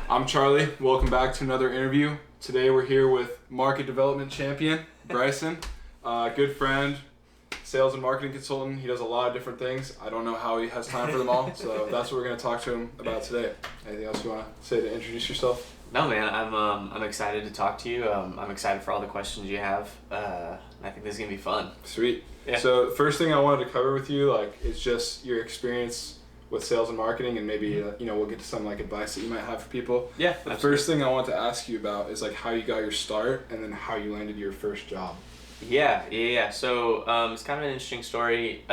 I'm Charlie. Welcome back to another interview. Today we're here with market development champion, Bryson. Good friend, sales and marketing consultant. He does a lot of different things. I don't know how he has time for them all, so that's what we're going to talk to him about today. Anything else you want to say to introduce yourself? No, man, I'm excited to talk to you. I'm excited for all the questions you have. I think this is going to be fun. Sweet. Yeah. So the first thing I wanted to cover with you, is just your experience with sales and marketing, and maybe we'll get to some advice that you might have for people. Yeah. The first thing I want to ask you about is how you got your start, and then how you landed your first job. Yeah. So it's kind of an interesting story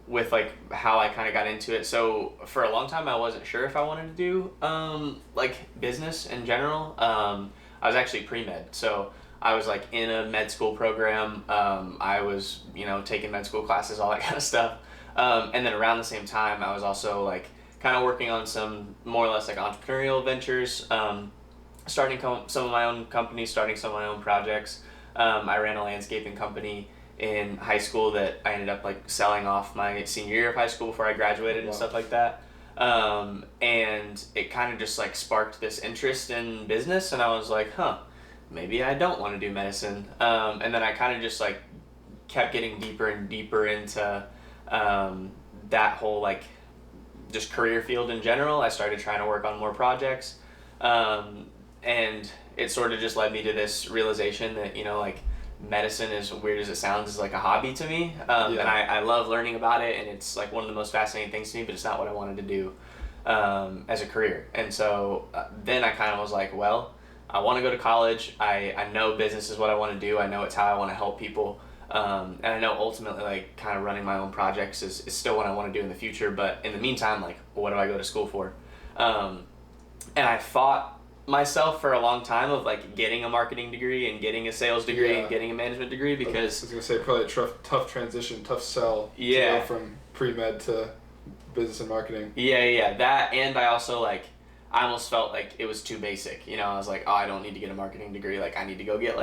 with how I kind of got into it. So for a long time, I wasn't sure if I wanted to do business in general. I was actually pre-med, so I was in a med school program. I was taking med school classes, all that kind of stuff. And then around the same time, I was also kind of working on some more or less entrepreneurial ventures, starting some of my own companies, starting some of my own projects. I ran a landscaping company in high school that I ended up selling off my senior year of high school before I graduated and stuff like that. And it kind of just sparked this interest in business, and I was maybe I don't want to do medicine. And then I kind of just kept getting deeper and deeper into that whole just career field in general. I started trying to work on more projects, and it sort of just led me to this realization that medicine, as weird as it sounds, is a hobby to me, and I love learning about it, and it's one of the most fascinating things to me, but it's not what I wanted to do as a career. And so then I kind of was well, I want to go to college. I know business is what I want to do. I know it's how I want to help people. And I know ultimately kind of running my own projects is still what I want to do in the future, but in the meantime, what do I go to school for? And I fought myself for a long time of getting a marketing degree and getting a sales degree and getting a management degree, because I was going to say probably a tough transition, tough sell to go from pre-med to business and marketing. Yeah, that, and I also I almost felt it was too basic. I was I don't need to get a marketing degree. I need to go get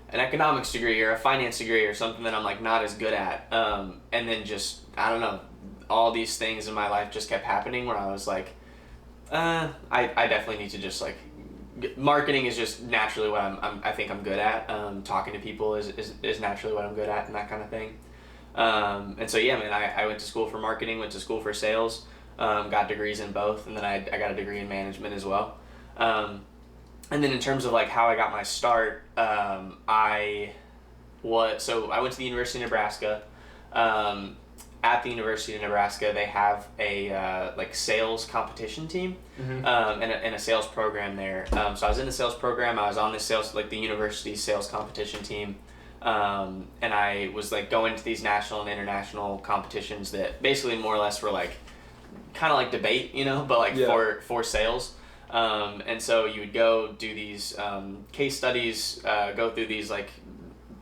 an economics degree or a finance degree or something that I'm not as good at. And then just, I don't know, all these things in my life just kept happening where I was I definitely need to just marketing is just naturally what I think I'm good at. Talking to people is naturally what I'm good at, and that kind of thing. And so yeah, man, I went to school for marketing, went to school for sales, got degrees in both, and then I got a degree in management as well. And then in terms of how I got my start, I went to the University of Nebraska. At the University of Nebraska, they have a sales competition team, and a sales program there. So I was in the sales program. I was on the university's sales competition team, and I was going to these national and international competitions that basically more or less were kind of debate, but for sales. And so you would go do these case studies, go through these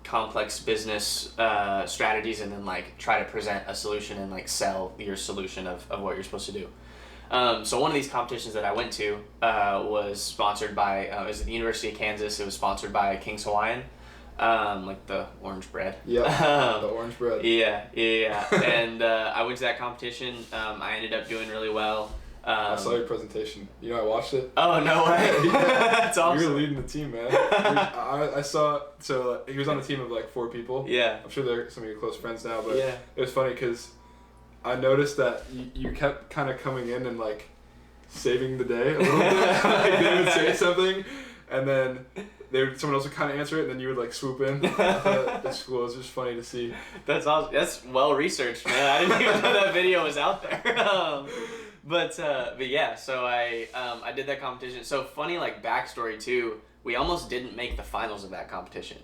complex business strategies, and then try to present a solution and sell your solution of what you're supposed to do. So one of these competitions that I went to was sponsored by, it was at the University of Kansas. It was sponsored by King's Hawaiian, the orange bread. Yeah, the orange bread. Yeah. And I went to that competition. I ended up doing really well. I saw your presentation. I watched it. Oh, no way. That's awesome. You were leading the team, man. I saw, so he was on a team of 4 people. Yeah. I'm sure they're some of your close friends now, but yeah. It was funny because I noticed that you kept kind of coming in and saving the day a little bit. They would say something, and then someone else would kind of answer it, and then you would swoop in. That's cool. It was just funny to see. That's awesome. That's well researched, man. I didn't even know that video was out there. But yeah, so I did that competition. So funny backstory too, we almost didn't make the finals of that competition.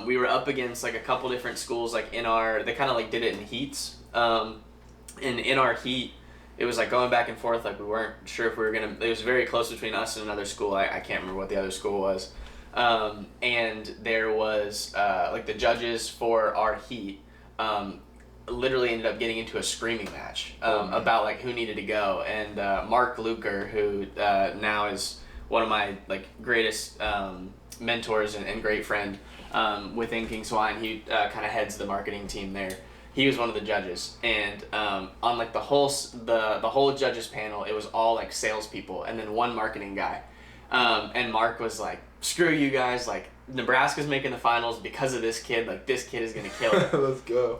We were up against a couple different schools they kind of did it in heats. And in our heat, it was going back and forth, we weren't sure if we were gonna, it was very close between us and another school. I can't remember what the other school was. And there was the judges for our heat literally ended up getting into a screaming match about who needed to go, and Mark Luker, who now is one of my greatest mentors and great friend within King's Hawaiian, he kind of heads the marketing team there. he was one of the judges, and on like the whole judges panel, it was all like salespeople, and then one marketing guy, and Mark was like, "Screw you guys! Like Nebraska's making the finals because of this kid. Like this kid is gonna kill it." Let's go.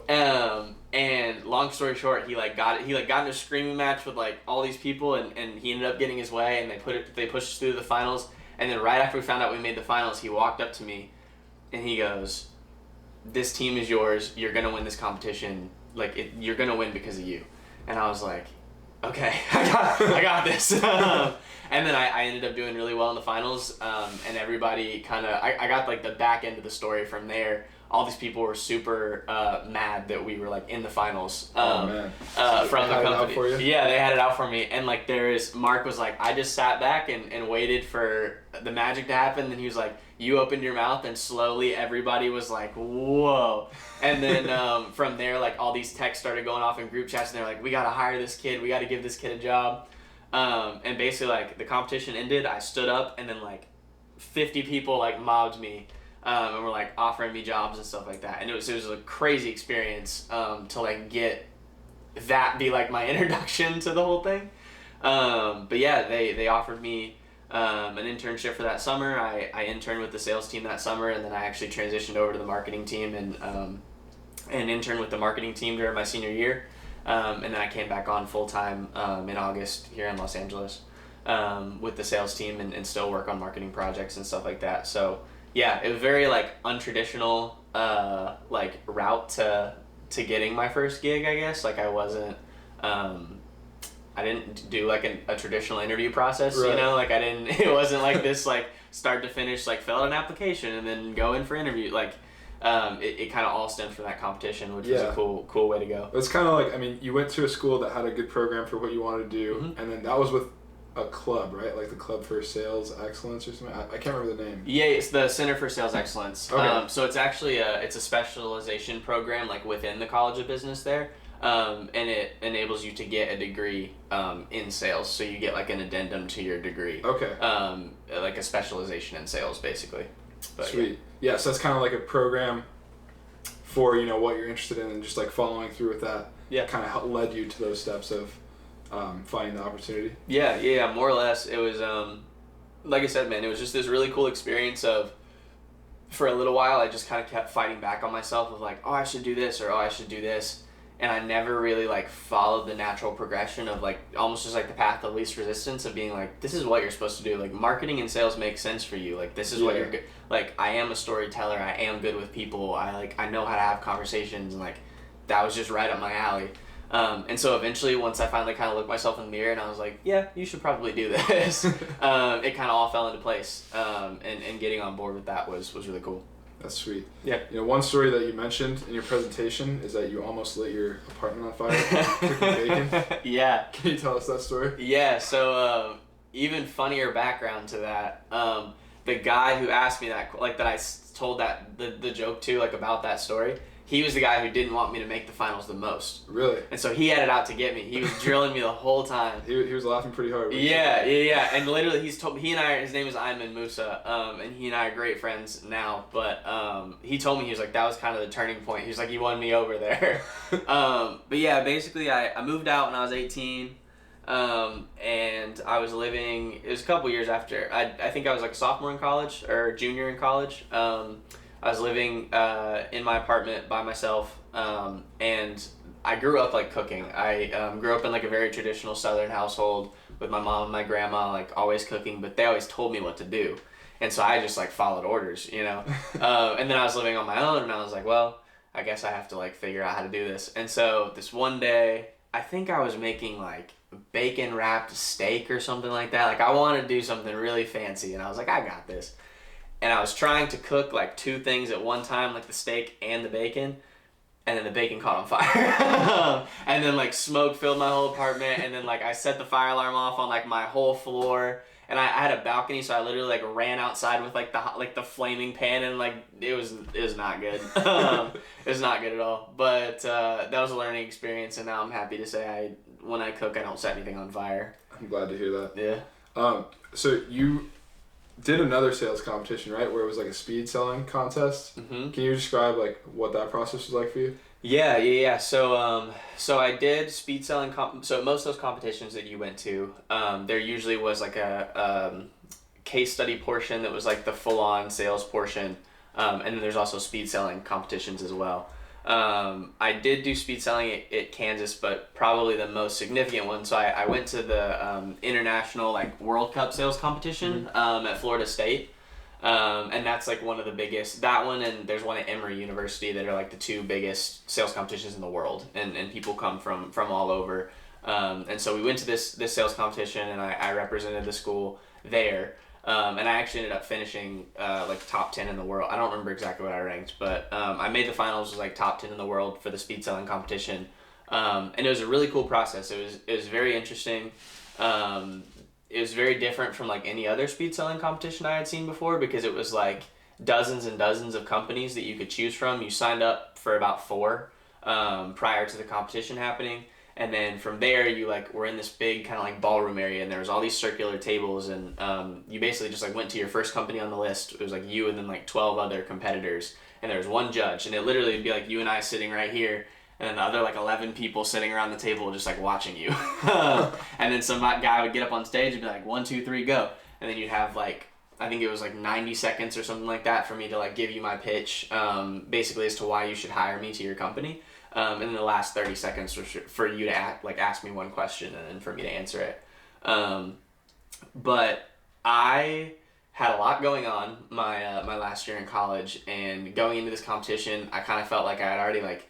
And long story short, he got in a screaming match with like all these people, and he ended up getting his way, and they pushed us through the finals. And then right after we found out we made the finals, he walked up to me, and he goes, "This team is yours. You're gonna win this competition. Like you're gonna win because of you." And I was like, "Okay, I got this." And then I ended up doing really well in the finals, and everybody kind of I got like the back end of the story from there. All these people were super mad that we were like in the finals. From the company. Yeah, they had it out for me. And like Mark was like, I just sat back and waited for the magic to happen. And he was like, you opened your mouth, and slowly everybody was like, whoa. And then from there, like all these texts started going off in group chats, and they're like, we gotta hire this kid, we gotta give this kid a job. And basically like the competition ended, I stood up, and then like 50 people like mobbed me. And were like offering me jobs and stuff like that, and it was a crazy experience to like get that be like my introduction to the whole thing. But yeah, they offered me an internship for that summer. I interned with the sales team that summer, and then I actually transitioned over to the marketing team and interned with the marketing team during my senior year. And then I came back on full time in August here in Los Angeles with the sales team and still work on marketing projects and stuff like that. So. Yeah, it was very like untraditional like route to getting my first gig, I guess. Like I wasn't I didn't do like a traditional interview process, right. You know, like it wasn't like this like start to finish like fill out an application and then go in for interview. Like it kind of all stemmed from that competition, which was a cool way to go. It's kind of like, I mean, you went to a school that had a good program for what you wanted to do, mm-hmm. and then that was with a club, right? Like the Club for Sales Excellence or something. I can't remember the name. Yeah, it's the Center for Sales Excellence. Okay. So it's actually a specialization program like within the College of Business there, and it enables you to get a degree in sales. So you get like an addendum to your degree. Okay. Like a specialization in sales, basically. But, sweet. Yeah, so that's kind of like a program for what you're interested in, and just like following through with that. Yeah. Kind of led you to those steps of. Finding the opportunity. Yeah, more or less. It was, like I said, man, it was just this really cool experience of, for a little while, I just kind of kept fighting back on myself of like, oh, I should do this, or oh, I should do this. And I never really like followed the natural progression of like, almost just like the path of least resistance of being like, this is what you're supposed to do. Like marketing and sales makes sense for you. Like this is what you're good. Like I am a storyteller. I am good with people. I know how to have conversations, and like, that was just right up my alley. And so eventually, once I finally kind of looked myself in the mirror and I was like, yeah, you should probably do this, it kind of all fell into place. And getting on board with that was really cool. That's sweet. Yeah. One story that you mentioned in your presentation is that you almost lit your apartment on fire cooking bacon. Yeah. Can you tell us that story? Yeah. So even funnier background to that. The guy who asked me that, like that I told that the joke to, like about that story. He was the guy who didn't want me to make the finals the most. Really? And so he had it out to get me. He was drilling me the whole time. He was laughing pretty hard. Yeah. And literally, his name is Ayman Musa, and he and I are great friends now. But he told me, he was like, that was kind of the turning point. He was like, you won me over there. But yeah, basically, I moved out when I was 18, and I was living. It was a couple years after. I think I was like a sophomore in college or junior in college. I was living in my apartment by myself, and I grew up like cooking. I grew up in like a very traditional Southern household with my mom and my grandma, like always cooking, but they always told me what to do. And so I just like followed orders, and then I was living on my own, and I was like, well, I guess I have to like figure out how to do this. And so this one day, I think I was making like bacon wrapped steak or something like that. Like I wanted to do something really fancy, and I was like, I got this. And I was trying to cook like two things at one time, like the steak and the bacon, and then the bacon caught on fire. And then like smoke filled my whole apartment, and then like I set the fire alarm off on like my whole floor, and I had a balcony, so I literally like ran outside with like the flaming pan, and like it was not good. It was not good at all. But that was a learning experience, and now I'm happy to say when I cook, I don't set anything on fire. I'm glad to hear that. Yeah. So you did another sales competition, right? Where it was like a speed selling contest. Mm-hmm. Can you describe like what that process was like for you? Yeah. So I did speed selling. So most of those competitions that you went to, there usually was like a case study portion that was like the full on sales portion, and then there's also speed selling competitions as well. I did do speed selling at Kansas, but probably the most significant one. So I went to the international like World Cup sales competition at Florida State. And that's like one of the biggest, that one, and there's one at Emory University that are like the two biggest sales competitions in the world, and people come from all over. And so we went to this sales competition, and I represented the school there. And I actually ended up finishing like top 10 in the world. I don't remember exactly what I ranked, but I made the finals, was like top 10 in the world for the speed selling competition. And it was a really cool process. It was very interesting. It was very different from like any other speed selling competition I had seen before, because it was like dozens and dozens of companies that you could choose from. You signed up for about 4 prior to the competition happening. And then from there, you like were in this big kind of like ballroom area, and there was all these circular tables, and you basically just like went to your first company on the list. It was like you and then like 12 other competitors, and there was one judge, and it literally would be like you and I sitting right here, and then the other like 11 people sitting around the table just like watching you. And then some guy would get up on stage and be like, 1, 2, 3, go. And then you'd have like, I think it was like 90 seconds or something like that for me to like give you my pitch, basically as to why you should hire me to your company. And then the last 30 seconds was for you to ask me one question and then for me to answer it. But I had a lot going on my last year in college, and going into this competition, I kind of felt like I had already like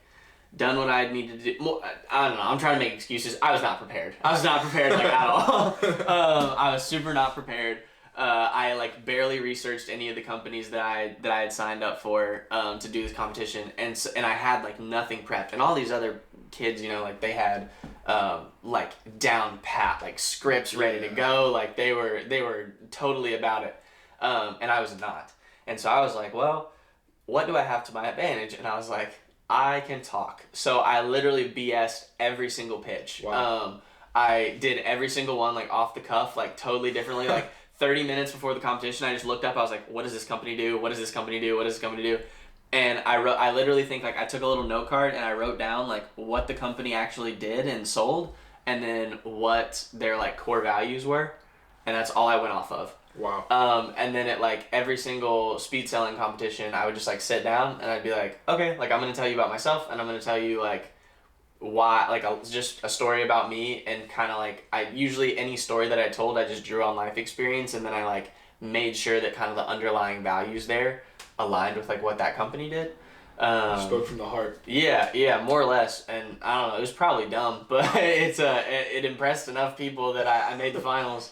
done what I needed to do. More, I don't know. I'm trying to make excuses. I was not prepared. I was not prepared like at all. I was super not prepared. I like barely researched any of the companies that I had signed up for to do this competition, and I had like nothing prepped. And all these other kids, you know, like they had like down pat, like scripts ready to go. Like they were totally about it, and I was not. And so I was like, well, what do I have to my advantage? And I was like, I can talk. So I literally BS'd every single pitch. Wow. I did every single one like off the cuff, like totally differently. Like 30 minutes before the competition, I just looked up. I was like, what does this company do? What does this company do? What does this company do? And I literally think like I took a little note card and I wrote down like what the company actually did and sold, and then what their like core values were. And that's all I went off of. Wow. And then at like every single speed selling competition, I would just like sit down and I'd be like, okay, like I'm going to tell you about myself, and I'm going to tell you like why, like just a story about me, and kind of like I usually any story that I told, I just drew on life experience, and then I like made sure that kind of the underlying values there aligned with like what that company did. Spoke from the heart. Yeah, more or less. And I don't know, it was probably dumb, but it impressed enough people that I made the finals.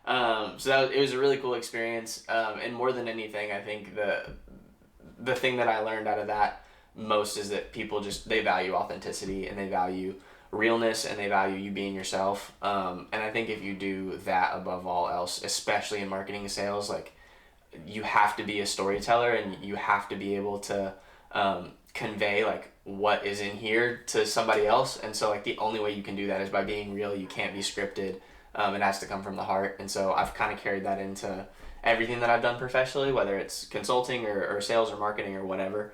So it was a really cool experience. And more than anything, I think the thing that I learned out of that most is that people they value authenticity, and they value realness, and they value you being yourself. And I think if you do that above all else, especially in marketing and sales, like you have to be a storyteller, and you have to be able to convey like what is in here to somebody else. And so like the only way you can do that is by being real. You can't be scripted. It has to come from the heart. And so I've kind of carried that into everything that I've done professionally, whether it's consulting or sales or marketing or whatever.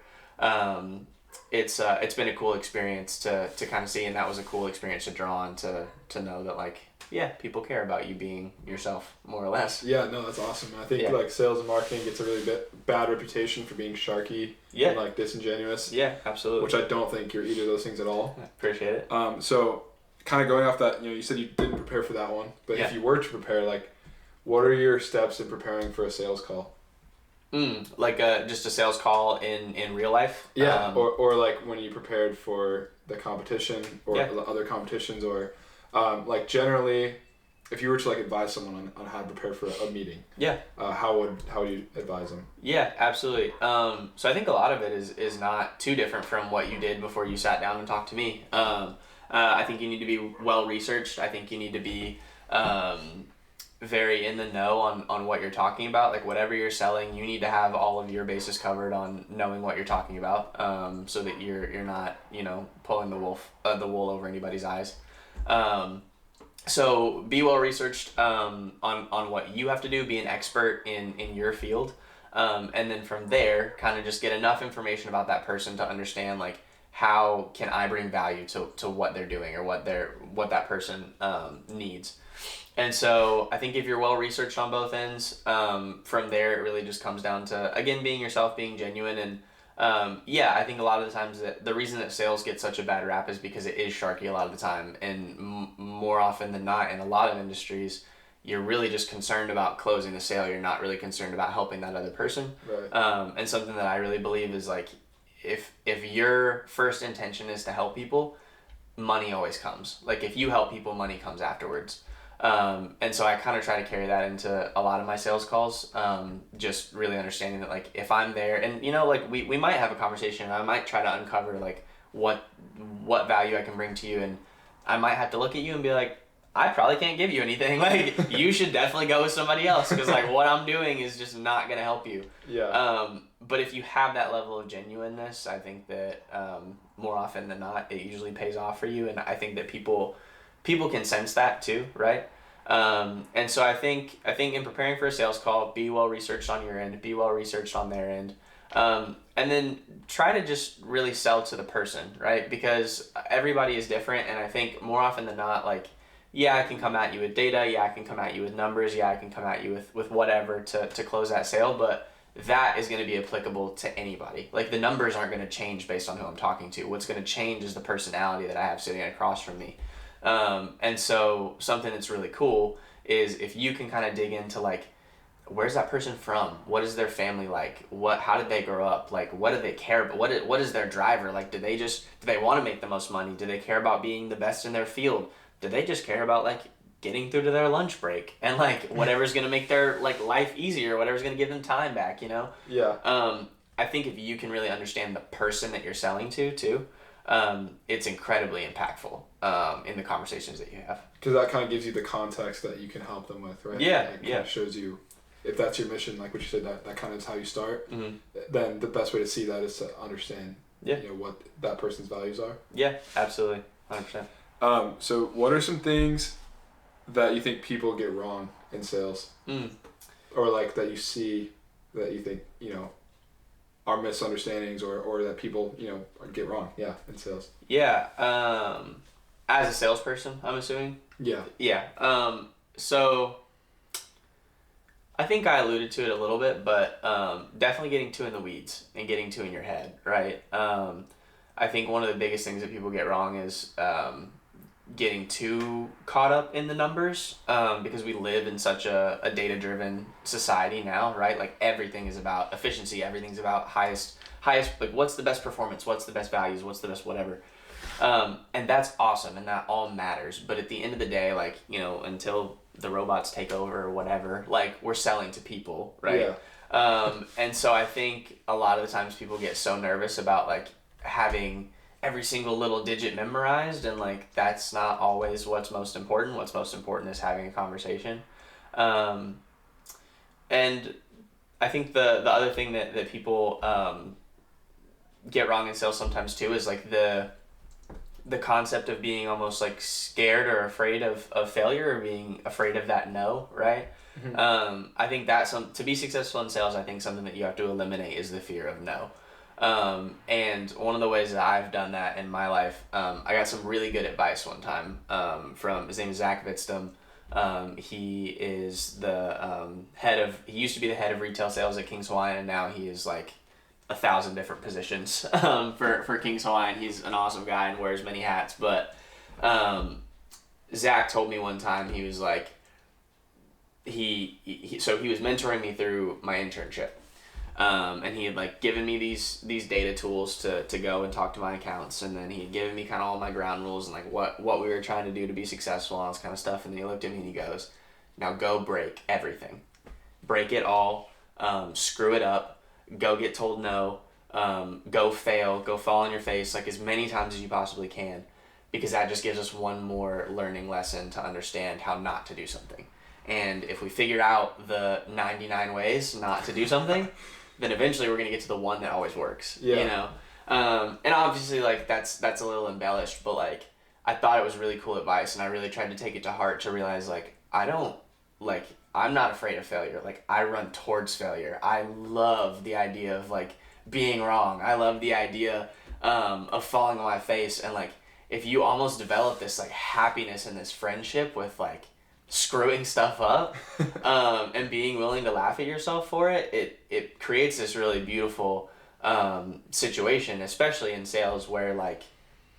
It's been a cool experience to kind of see, and that was a cool experience to draw on to know that like, yeah, people care about you being yourself, more or less. Yeah, no, that's awesome. I think like sales and marketing gets a really bad reputation for being sharky and like disingenuous. Yeah, absolutely. Which I don't think you're either of those things at all. I appreciate it. So kind of going off that, you said you didn't prepare for that one, but if you were to prepare, like, what are your steps in preparing for a sales call? Like just a sales call in real life? Yeah, or like when you prepared for the competition or the other competitions, or like generally, if you were to like advise someone on how to prepare for a meeting, how would you advise them? Yeah, absolutely. So I think a lot of it is not too different from what you did before you sat down and talked to me. I think you need to be well researched. I think you need to be very in the know on what you're talking about. Like whatever you're selling, you need to have all of your bases covered on knowing what you're talking about, so that you're not pulling the wool over anybody's eyes. So be well researched on what you have to do. Be an expert in your field, and then from there, kind of just get enough information about that person to understand like how can I bring value to what they're doing or what that person needs. And so I think if you're well researched on both ends, from there it really just comes down to, again, being yourself, being genuine. And I think a lot of the times that the reason that sales get such a bad rap is because it is sharky a lot of the time. And more often than not, in a lot of industries, you're really just concerned about closing the sale. You're not really concerned about helping that other person. Right. And something that I really believe is like, if your first intention is to help people, money always comes. Like if you help people, money comes afterwards. And so I kind of try to carry that into a lot of my sales calls. Just really understanding that like if I'm there and like we might have a conversation and I might try to uncover like what value I can bring to you, and I might have to look at you and be like, I probably can't give you anything. Like you should definitely go with somebody else because like what I'm doing is just not going to help you. Yeah. But if you have that level of genuineness, I think that more often than not, it usually pays off for you. And I think that people can sense that too, right? And so I think in preparing for a sales call, be well researched on your end, be well researched on their end, and then try to just really sell to the person, right? Because everybody is different, and I think more often than not, like, yeah, I can come at you with data, yeah, I can come at you with numbers, yeah, I can come at you with whatever to close that sale, but that is going to be applicable to anybody. Like the numbers aren't going to change based on who I'm talking to. What's going to change is the personality that I have sitting across from me. And so something that's really cool is if you can kind of dig into like, where's that person from? What is their family like? How did they grow up? Like, what do they care about? What is their driver? Like, do they want to make the most money? Do they care about being the best in their field? Do they just care about like getting through to their lunch break and like whatever's going to make their like life easier, whatever's going to give them time back, Yeah. I think if you can really understand the person that you're selling to too, it's incredibly impactful in the conversations that you have. Because that kind of gives you the context that you can help them with, right? Yeah, It kind of shows you, if that's your mission, like what you said, that kind of is how you start, then the best way to see that is to understand what that person's values are. Yeah, absolutely. 100%. So what are some things that you think people get wrong in sales? Or like that you see that you think, are misunderstandings or that people, get wrong, in sales? Yeah. As a salesperson, I'm assuming? Yeah. Yeah. So I think I alluded to it a little bit, but definitely getting too in the weeds and getting too in your head, right? I think one of the biggest things that people get wrong is getting too caught up in the numbers, because we live in such a data-driven society now, right? Like everything is about efficiency, everything's about highest, like what's the best performance, what's the best values, what's the best whatever. And that's awesome and that all matters. But at the end of the day, like, until the robots take over or whatever, like we're selling to people, right? Yeah. And so I think a lot of the times people get so nervous about like having every single little digit memorized, and like that's not always what's most important. What's most important is having a conversation. And I think the other thing that people get wrong in sales sometimes too is like the concept of being almost like scared or afraid of failure, or being afraid of that no, right? I think that's to be successful in sales, I think something that you have to eliminate is the fear of no. And one of the ways that I've done that in my life, I got some really good advice one time from, his name is Zach Vitztum. He is the he used to be the head of retail sales at King's Hawaiian, and now he is like 1,000 different positions for King's Hawaiian. He's an awesome guy and wears many hats. But Zach told me one time, he was like, he was mentoring me through my internship. And he had like given me these data tools to go and talk to my accounts, and then he had given me kind of all my ground rules and like what we were trying to do to be successful and all this kind of stuff. And then he looked at me and he goes, now go break everything, break it all, screw it up, go get told no, go fail, go fall on your face like as many times as you possibly can, because that just gives us one more learning lesson to understand how not to do something. And if we figure out the 99 ways not to do something, then eventually we're going to get to the one that always works, And obviously like that's a little embellished, but like I thought it was really cool advice, and I really tried to take it to heart to realize like I'm not afraid of failure. Like I run towards failure. I love the idea of like being wrong. I love the idea of falling on my face. And like, if you almost develop this like happiness and this friendship with like screwing stuff up, and being willing to laugh at yourself for it, it creates this really beautiful situation, especially in sales, where like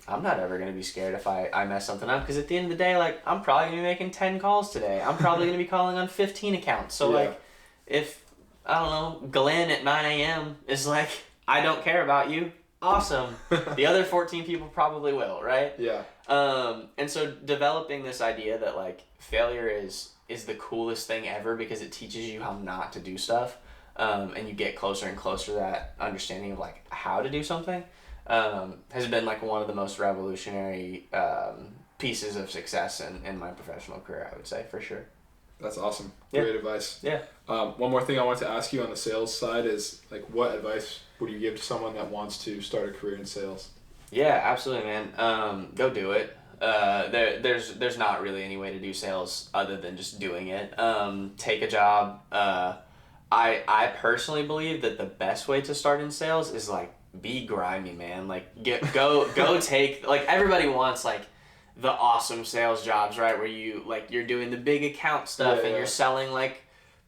I'm not ever going to be scared if I mess something up, because at the end of the day, like, I'm probably going to be making 10 calls today. I'm probably going to be calling on 15 accounts. So like, if, I don't know, Glenn at 9 a.m. is like, I don't care about you, awesome. The other 14 people probably will, right? Yeah. And so developing this idea that like failure is the coolest thing ever, because it teaches you how not to do stuff, and you get closer and closer to that understanding of like how to do something, has been like one of the most revolutionary pieces of success in my professional career, I would say, for sure. That's awesome. Great advice. Yeah. One more thing I want to ask you on the sales side is, like, what advice would you give to someone that wants to start a career in sales? Yeah, absolutely, man. Go do it. There's not really any way to do sales other than just doing it. Take a job. I personally believe that the best way to start in sales is like, be grimy, man. Like, go take, like, everybody wants like the awesome sales jobs, right? Where you're doing the big account stuff, and you're selling like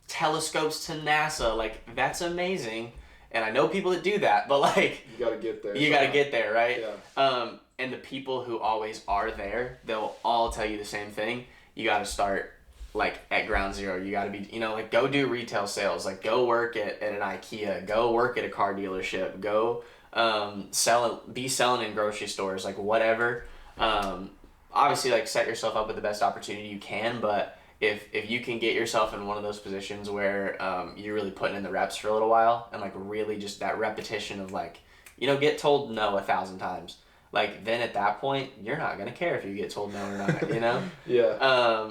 telescopes to NASA. Like, that's amazing. And I know people that do that, but like, you gotta get there. You gotta get there, right? Yeah. And the people who always are there, they'll all tell you the same thing. You gotta start like at ground zero. You gotta be, like, go do retail sales. Like, go work at an IKEA. Go work at a car dealership. Go be selling in grocery stores. Like, whatever. Obviously, like, set yourself up with the best opportunity you can, but if you can get yourself in one of those positions where you're really putting in the reps for a little while, and like really just that repetition of like, get told no 1,000 times, like, then at that point you're not gonna care if you get told no or not, Yeah.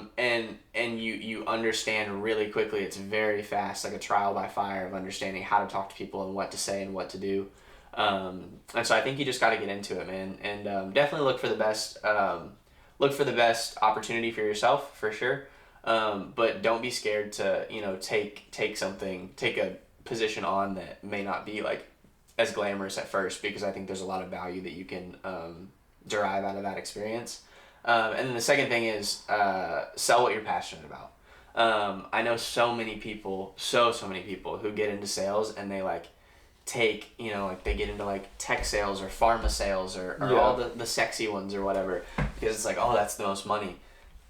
And you understand really quickly. It's very fast, like a trial by fire of understanding how to talk to people and what to say and what to do. And so I think you just got to get into it, man, and definitely look for the best. Look for the best opportunity for yourself, for sure. But don't be scared to, take a position on that may not be like as glamorous at first, because I think there's a lot of value that you can derive out of that experience. And then the second thing is sell what you're passionate about. I know so many people who get into sales, and they like take, like they get into like tech sales or pharma sales or all the sexy ones or whatever, because it's like, oh, that's the most money.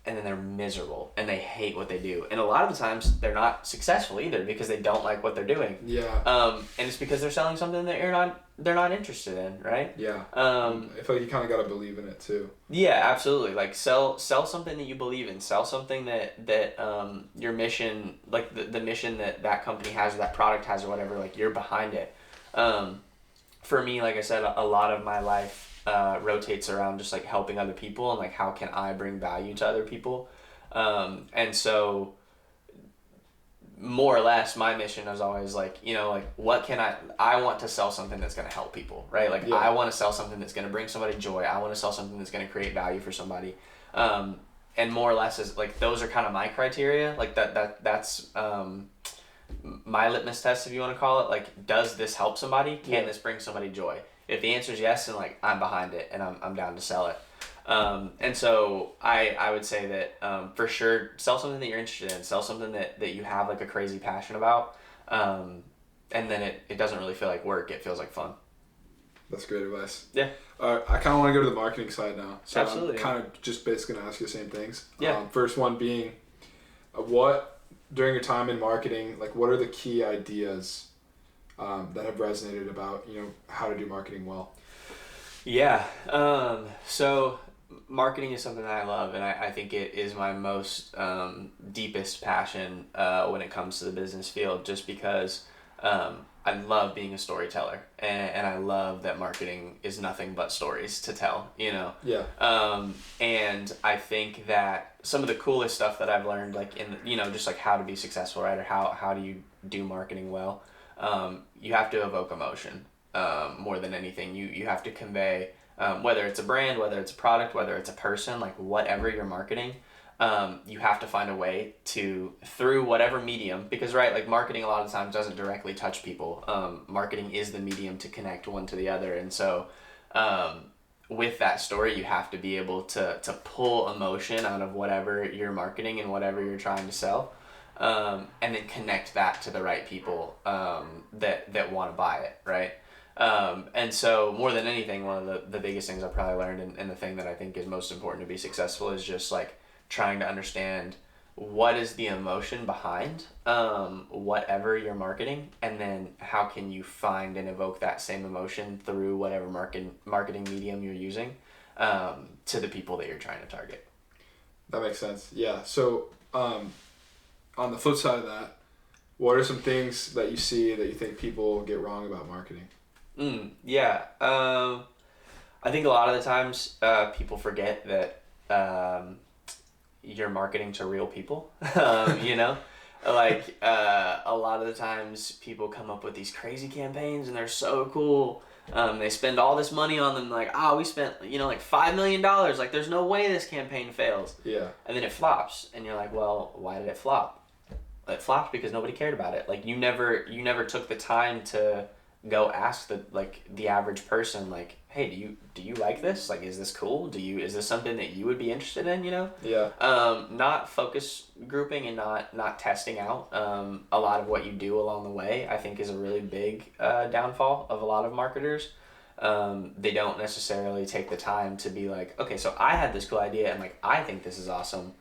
And then they're miserable and they hate what they do. And a lot of the times they're not successful either, because they don't like what they're doing. Yeah. And it's because they're selling something that they're not interested in, right? Yeah. I feel like you kind of got to believe in it too. Yeah, absolutely. Like, sell something that you believe in. Sell something that your mission, like the mission that company has or that product has or whatever, like, you're behind it. For me, like I said, a lot of my life rotates around just like helping other people and like how can I bring value to other people, and so more or less my mission is always like, like, what can I want to sell something that's going to help people, right? Like, I want to sell something that's going to bring somebody joy. I want to sell something that's going to create value for somebody, and more or less is like, those are kind of my criteria, like that's my litmus test, if you want to call it. Like, does this help somebody? Can this bring somebody joy? If the answer is yes, then like, I'm behind it and I'm down to sell it. And so I would say that for sure, sell something that you're interested in. Sell something that you have like a crazy passion about, and then it doesn't really feel like work. It feels like fun. That's great advice. Yeah. I kind of want to go to the marketing side now. So absolutely. I'm kind of just basically going to ask you the same things. Yeah. First one being, during your time in marketing, like, what are the key ideas that have resonated about, how to do marketing well? Yeah. So marketing is something that I love, and I think it is my most deepest passion when it comes to the business field, just because I love being a storyteller, and I love that marketing is nothing but stories to tell, Yeah. And I think that some of the coolest stuff that I've learned, like in, just like how to be successful, right? Or how do you do marketing well? You have to evoke emotion more than anything. You have to convey, whether it's a brand, whether it's a product, whether it's a person, like whatever you're marketing, you have to find a way to, through whatever medium, because right, like marketing a lot of times doesn't directly touch people. Marketing is the medium to connect one to the other. And so with that story, you have to be able to pull emotion out of whatever you're marketing and whatever you're trying to sell, and then connect that to the right people that want to buy it, right? And so more than anything, one of the biggest things I probably learned, and the thing that I think is most important to be successful, is just like trying to understand what is the emotion behind whatever you're marketing, and then how can you find and evoke that same emotion through whatever marketing medium you're using to the people that you're trying to target. That makes sense. Yeah. So on the flip side of that, what are some things that you see that you think people get wrong about marketing? Yeah. I think a lot of the times people forget that you're marketing to real people. You know, like a lot of the times people come up with these crazy campaigns and they're so cool. They spend all this money on them, like, we spent, like $5 million. Like, there's no way this campaign fails. Yeah. And then it flops, and you're like, well, why did it flop? It flopped because nobody cared about it. Like, you never took the time to go ask the average person, like, hey, do you like this? Like, is this cool? Is this something that you would be interested in? Yeah. Not focus grouping and not testing out a lot of what you do along the way, I think, is a really big downfall of a lot of marketers. They don't necessarily take the time to be like, okay, so I had this cool idea and like I think this is awesome,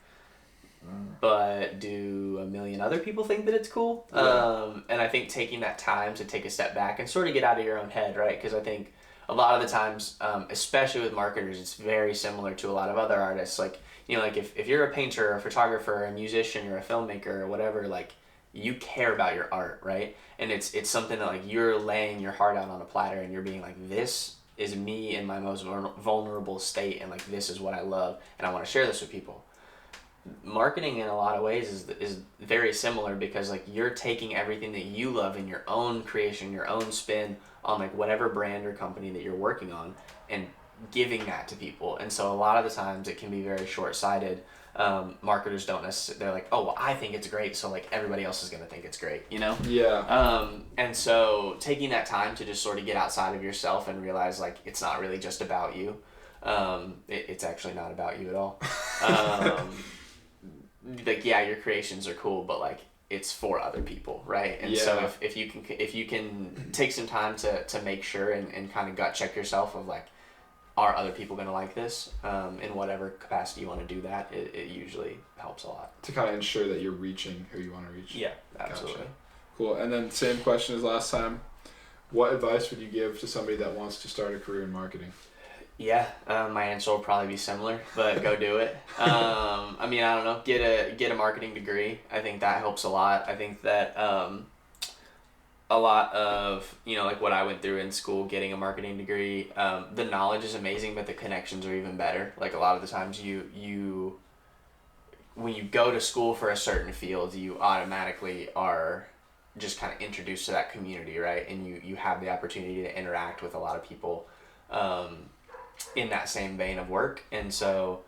but do a million other people think that it's cool? Yeah. And I think taking that time to take a step back and sort of get out of your own head, right? Because I think a lot of the times, especially with marketers, it's very similar to a lot of other artists. Like, like if you're a painter or a photographer or a musician or a filmmaker or whatever, like, you care about your art, right? And it's something that, like, you're laying your heart out on a platter and you're being like, this is me in my most vulnerable state, and like, this is what I love and I want to share this with people. Marketing in a lot of ways is very similar, because like, you're taking everything that you love in your own creation, your own spin on like whatever brand or company that you're working on, and giving that to people. And so a lot of the times it can be very short-sighted. Marketers don't necessarily, they're like, oh, well, I think it's great, so like everybody else is going to think it's great, Yeah. And so taking that time to just sort of get outside of yourself and realize like it's not really just about you. It's actually not about you at all. Like, yeah, your creations are cool, but like, it's for other people, right? And so if you can take some time to make sure and kind of gut check yourself of like, are other people going to like this? In whatever capacity you want to do that, it usually helps a lot. To kind of ensure that you're reaching who you want to reach. Yeah, absolutely. Gotcha. Cool. And then same question as last time. What advice would you give to somebody that wants to start a career in marketing? Yeah, my answer will probably be similar, but go do it. I mean, I don't know, get a marketing degree. I think that helps a lot. I think that a lot of, like what I went through in school, getting a marketing degree, the knowledge is amazing, but the connections are even better. Like, a lot of the times you when you go to school for a certain field, you automatically are just kind of introduced to that community, right? And you have the opportunity to interact with a lot of people in that same vein of work, and so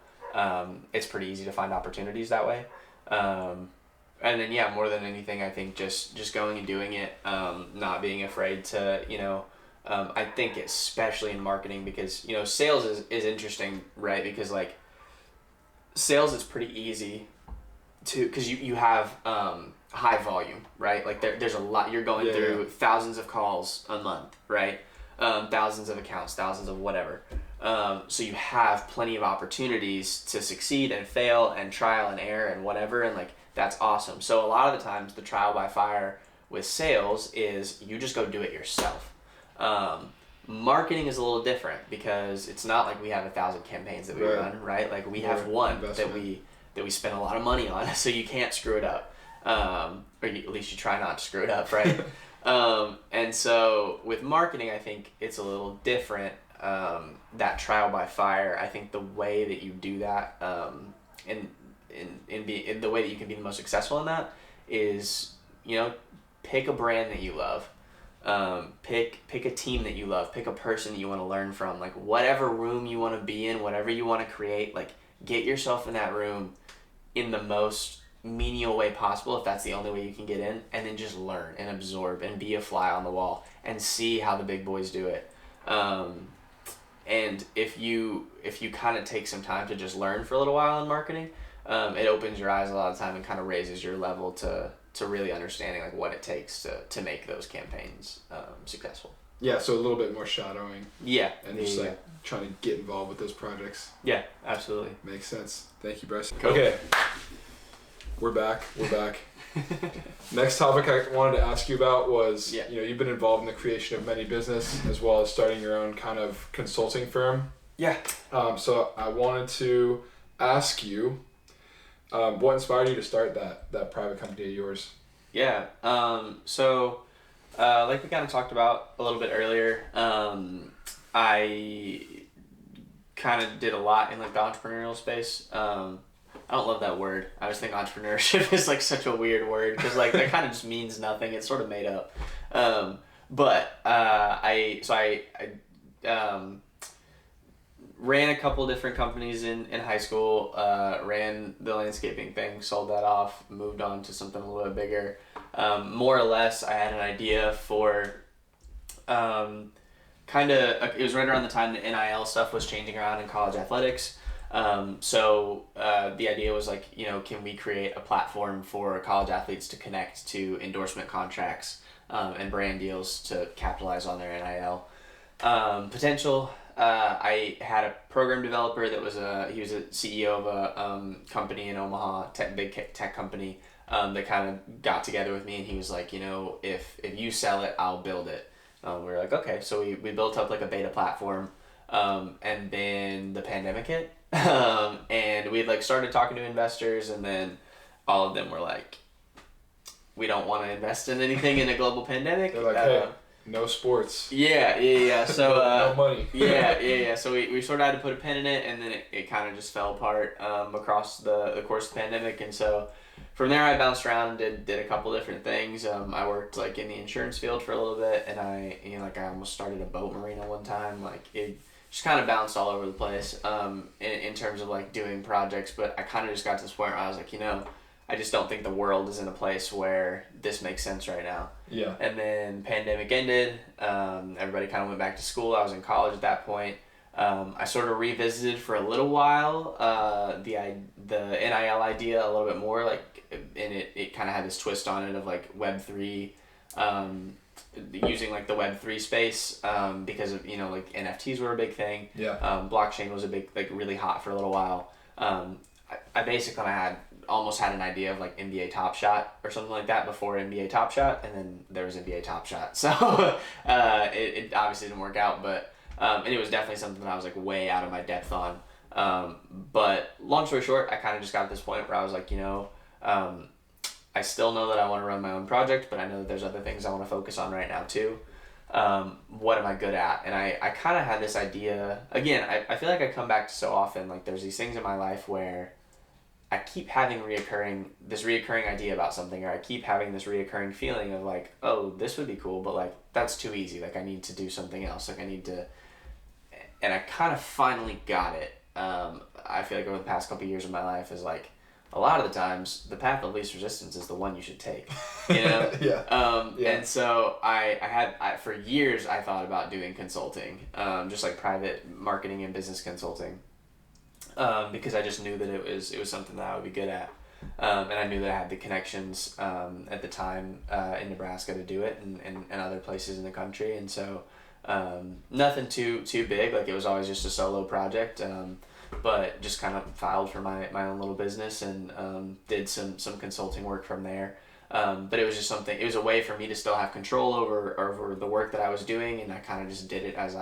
it's pretty easy to find opportunities that way. And then, yeah, more than anything, I think just going and doing it, not being afraid to, I think especially in marketing, because, sales is interesting, right? Because like, sales, it's pretty easy to, because you have high volume, right? Like there's a lot, you're going through thousands of calls a month, right? Thousands of accounts, thousands of whatever. So you have plenty of opportunities to succeed and fail and trial and error and whatever, and like, that's awesome. So a lot of the times the trial by fire with sales is you just go do it yourself. Marketing is a little different, because it's not like we have 1,000 campaigns that we run, right? Like, we have one that we spend a lot of money on, so you can't screw it up. Or at least you try not to screw it up, right? And so with marketing, I think it's a little different. That trial by fire, I think the way that you do that, in the way that you can be the most successful in that is, pick a brand that you love, pick a team that you love, pick a person that you want to learn from, like whatever room you want to be in, whatever you want to create, like get yourself in that room in the most menial way possible, if that's the only way you can get in, and then just learn and absorb and be a fly on the wall and see how the big boys do it. And if you kind of take some time to just learn for a little while in marketing, it opens your eyes a lot of the time and kind of raises your level to really understanding like what it takes to make those campaigns successful. Yeah, so a little bit more shadowing. Yeah. And just like trying to get involved with those projects. Yeah, absolutely. Makes sense. Thank you, Bryson. Cool. Okay. We're back. Next topic I wanted to ask you about was, you've been involved in the creation of many business as well as starting your own kind of consulting firm. Yeah. So I wanted to ask you, what inspired you to start that private company of yours? Yeah. So like we kind of talked about a little bit earlier, I kind of did a lot in like the entrepreneurial space. I don't love that word. I always think entrepreneurship is like such a weird word because like that kind of just means nothing. It's sort of made up. But I ran a couple different companies in high school, ran the landscaping thing, sold that off, moved on to something a little bit bigger. More or less, I had an idea for it was right around the time the NIL stuff was changing around in college athletics. So the idea was like, can we create a platform for college athletes to connect to endorsement contracts and brand deals to capitalize on their NIL potential. I had a program developer that he was a CEO of a company in Omaha, big tech company, that kind of got together with me, and he was like, if you sell it, I'll build it. We were like, okay, so we built up like a beta platform, and then the pandemic hit, and we like started talking to investors, and then all of them were like, we don't want to invest in anything in a global pandemic. They're like, hey, no sports. Yeah. So no money. yeah. So we sort of had to put a pin in it, and then it kind of just fell apart across the course of the pandemic. And so from there, I bounced around and did a couple different things. I worked like in the insurance field for a little bit, and I almost started a boat marina one time. Like it just kind of bounced all over the place in terms of like doing projects. But I kind of just got to this point where I was like, I just don't think the world is in a place where this makes sense right now. Yeah. And then pandemic ended. Everybody kind of went back to school. I was in college at that point. I sort of revisited for a little while the NIL idea a little bit more, like, and it kind of had this twist on it of like Web3, using like the Web3 space because of like NFTs were a big thing. Yeah. Blockchain was a big, like, really hot for a little while. I basically almost had an idea of like NBA Top Shot or something like that before NBA Top Shot, and then there was NBA Top Shot. So it obviously didn't work out, but and it was definitely something that I was like way out of my depth on. But long story short, I kind of just got to this point where I was like, I still know that I want to run my own project, but I know that there's other things I want to focus on right now too. What am I good at? And I kind of had this idea, again, I feel like I come back to so often, like there's these things in my life where I keep having this reoccurring idea about something, or I keep having this reoccurring feeling of like, oh, this would be cool, but like, that's too easy. Like I need to do something else. Like and I kind of finally got it. I feel like over the past couple of years of my life is like, a lot of the times the path of least resistance is the one you should take, Yeah. Yeah. And so I for years I thought about doing consulting, just like private marketing and business consulting, because I just knew that it was something that I would be good at, and I knew that I had the connections at the time in Nebraska to do it, and other places in the country, and so nothing too big. Like it was always just a solo project. But just kind of filed for my own little business and did some consulting work from there. But it was just something, it was a way for me to still have control over the work that I was doing, and I kind of just did it as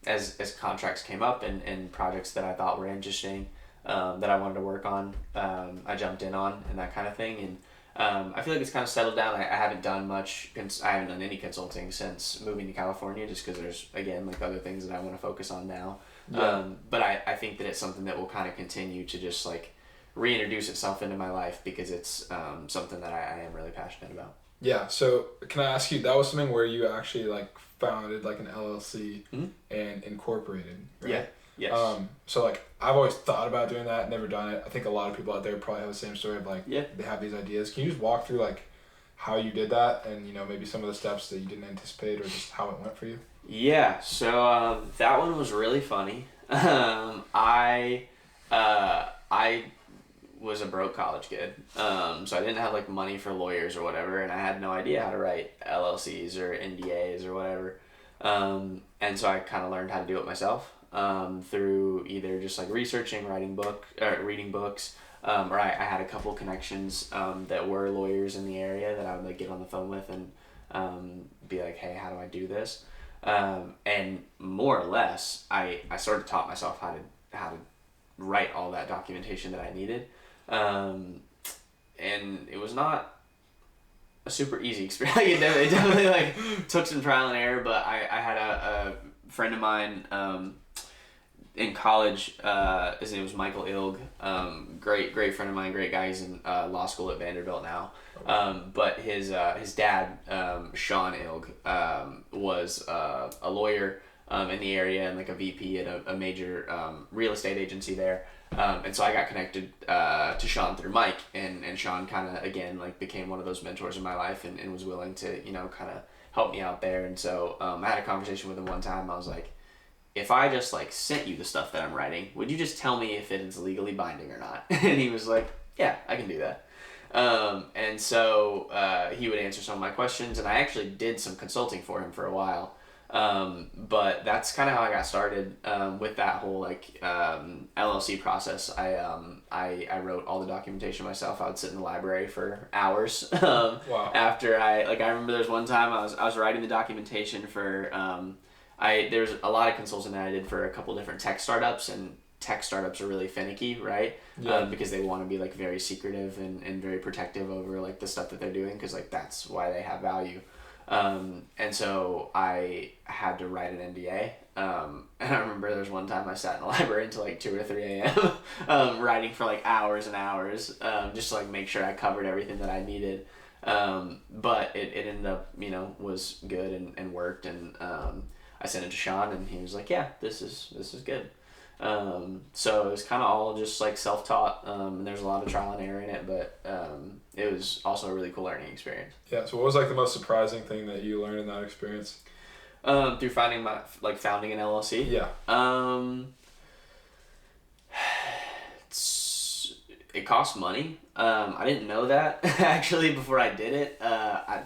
as contracts came up and projects that I thought were interesting that I wanted to work on, I jumped in on and that kind of thing. And I feel like it's kind of settled down. I haven't done much, I haven't done any consulting since moving to California, just because there's, again, like other things that I want to focus on now. Yeah. But I think that it's something that will kind of continue to just like reintroduce itself into my life, because it's something that I am really passionate about. Yeah. So can I ask you, that was something where you actually like founded like an LLC and incorporated, right? Yeah. Yes. So like I've always thought about doing that, never done it. I think a lot of people out there probably have the same story of like, yeah, they have these ideas. Can you just walk through like how you did that, and maybe some of the steps that you didn't anticipate, or just how it went for you? Yeah, so that one was really funny. I was a broke college kid, so I didn't have like money for lawyers or whatever, and I had no idea how to write LLCs or NDAs or whatever. And so I kind of learned how to do it myself through either just like researching, reading books, or I had a couple connections that were lawyers in the area that I would like get on the phone with and be like, hey, how do I do this? And more or less, I sort of taught myself how to write all that documentation that I needed. And it was not a super easy experience. It definitely like took some trial and error, but I had a friend of mine in college. His name was Michael Ilg. Great friend of mine, great guy. He's in law school at Vanderbilt now. But his dad, Sean Ilg, was a lawyer in the area and like a VP at a major real estate agency there. And so I got connected to Sean through Mike, and Sean kind of again like became one of those mentors in my life and was willing to kind of help me out there. And so I had a conversation with him one time. I was like, if I just like sent you the stuff that I'm writing, would you just tell me if it is legally binding or not? And he was like, yeah, I can do that. And so he would answer some of my questions, and I actually did some consulting for him for a while. But that's kind of how I got started with that whole like LLC process. I wrote all the documentation myself. I would sit in the library for hours. Wow. After I remember there was one time I was writing the documentation for there's a lot of consulting that I did for a couple different tech startups, and tech startups are really finicky, right? Yeah. Because they want to be like very secretive and very protective over like the stuff that they're doing, because like that's why they have value. And so I had to write an NDA. And I remember there was one time I sat in the library until like 2 or 3 a.m. Writing for like hours and hours, just to like make sure I covered everything that I needed. But it ended up, was good and worked. And I sent it to Sean, and he was like, yeah, this is good. So it was kind of all just like self-taught, and there's a lot of trial and error in it, but it was also a really cool learning experience. Yeah. So what was like the most surprising thing that you learned in that experience? Through founding an LLC. Yeah. It costs money. I didn't know that actually before I did it.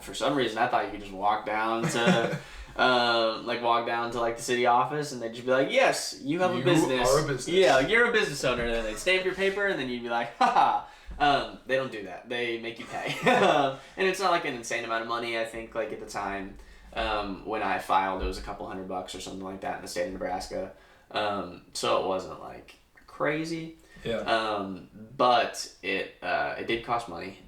For some reason I thought you could just walk down to like the city office, and they'd just be like, yes, you have a business. You are a business. Yeah, you're a business owner. And then they'd stamp your paper, and then you'd be like, haha. They don't do that. They make you pay. And it's not like an insane amount of money. I think like at the time when I filed, it was a couple $100 or something like that in the state of Nebraska. So it wasn't like crazy. Yeah. But it did cost money.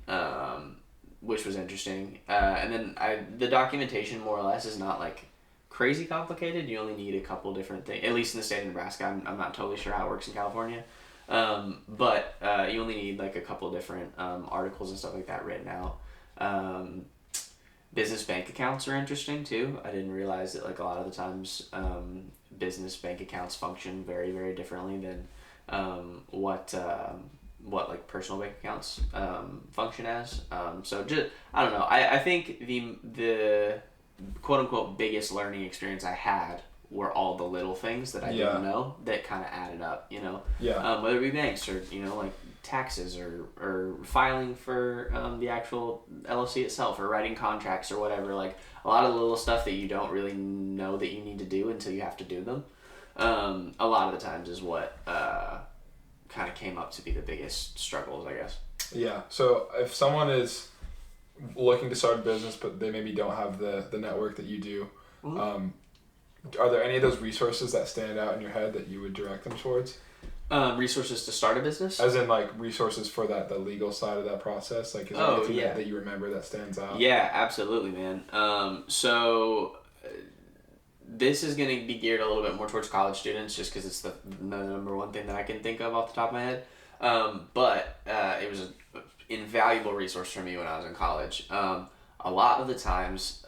Which was interesting. And then the documentation more or less is not like crazy complicated. You only need a couple different things, at least in the state of Nebraska. I'm not totally sure how it works in California. But you only need like a couple different articles and stuff like that written out. Business bank accounts are interesting too. I didn't realize that like a lot of the times business bank accounts function very, very differently than what like personal bank accounts function as. So just I don't know. I think the quote unquote biggest learning experience I had were all the little things that I didn't know that kind of added up. Yeah. Whether it be banks or like taxes or filing for the actual LLC itself, or writing contracts or whatever. Like a lot of the little stuff that you don't really know that you need to do until you have to do them. A lot of the times is what kind of came up to be the biggest struggles, I guess. Yeah. So if someone is looking to start a business, but they maybe don't have the network that you do, Mm-hmm. Are there any of those resources that stand out in your head that you would direct them towards? Resources to start a business? As in like resources for the legal side of that process? Like is there anything that you remember that stands out? Yeah, absolutely, man. So this is going to be geared a little bit more towards college students, just because it's the number one thing that I can think of off the top of my head. But it was an invaluable resource for me when I was in college. A lot of the times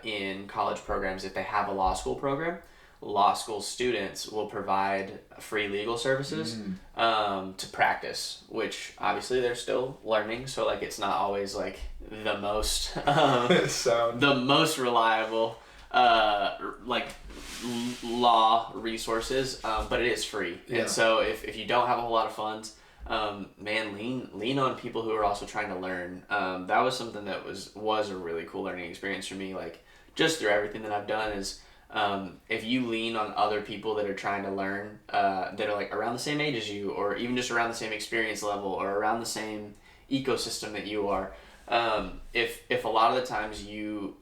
in college programs, if they have a law school program, law school students will provide free legal services to practice, which obviously they're still learning, so like it's not always like the most the most reliable like law resources, but it is free. And so if you don't have a whole lot of funds, man, lean on people who are also trying to learn. That was something that was a really cool learning experience for me, like just through everything that I've done is if you lean on other people that are trying to learn, that are like around the same age as you, or even just around the same experience level, or around the same ecosystem that you are, if a lot of the times you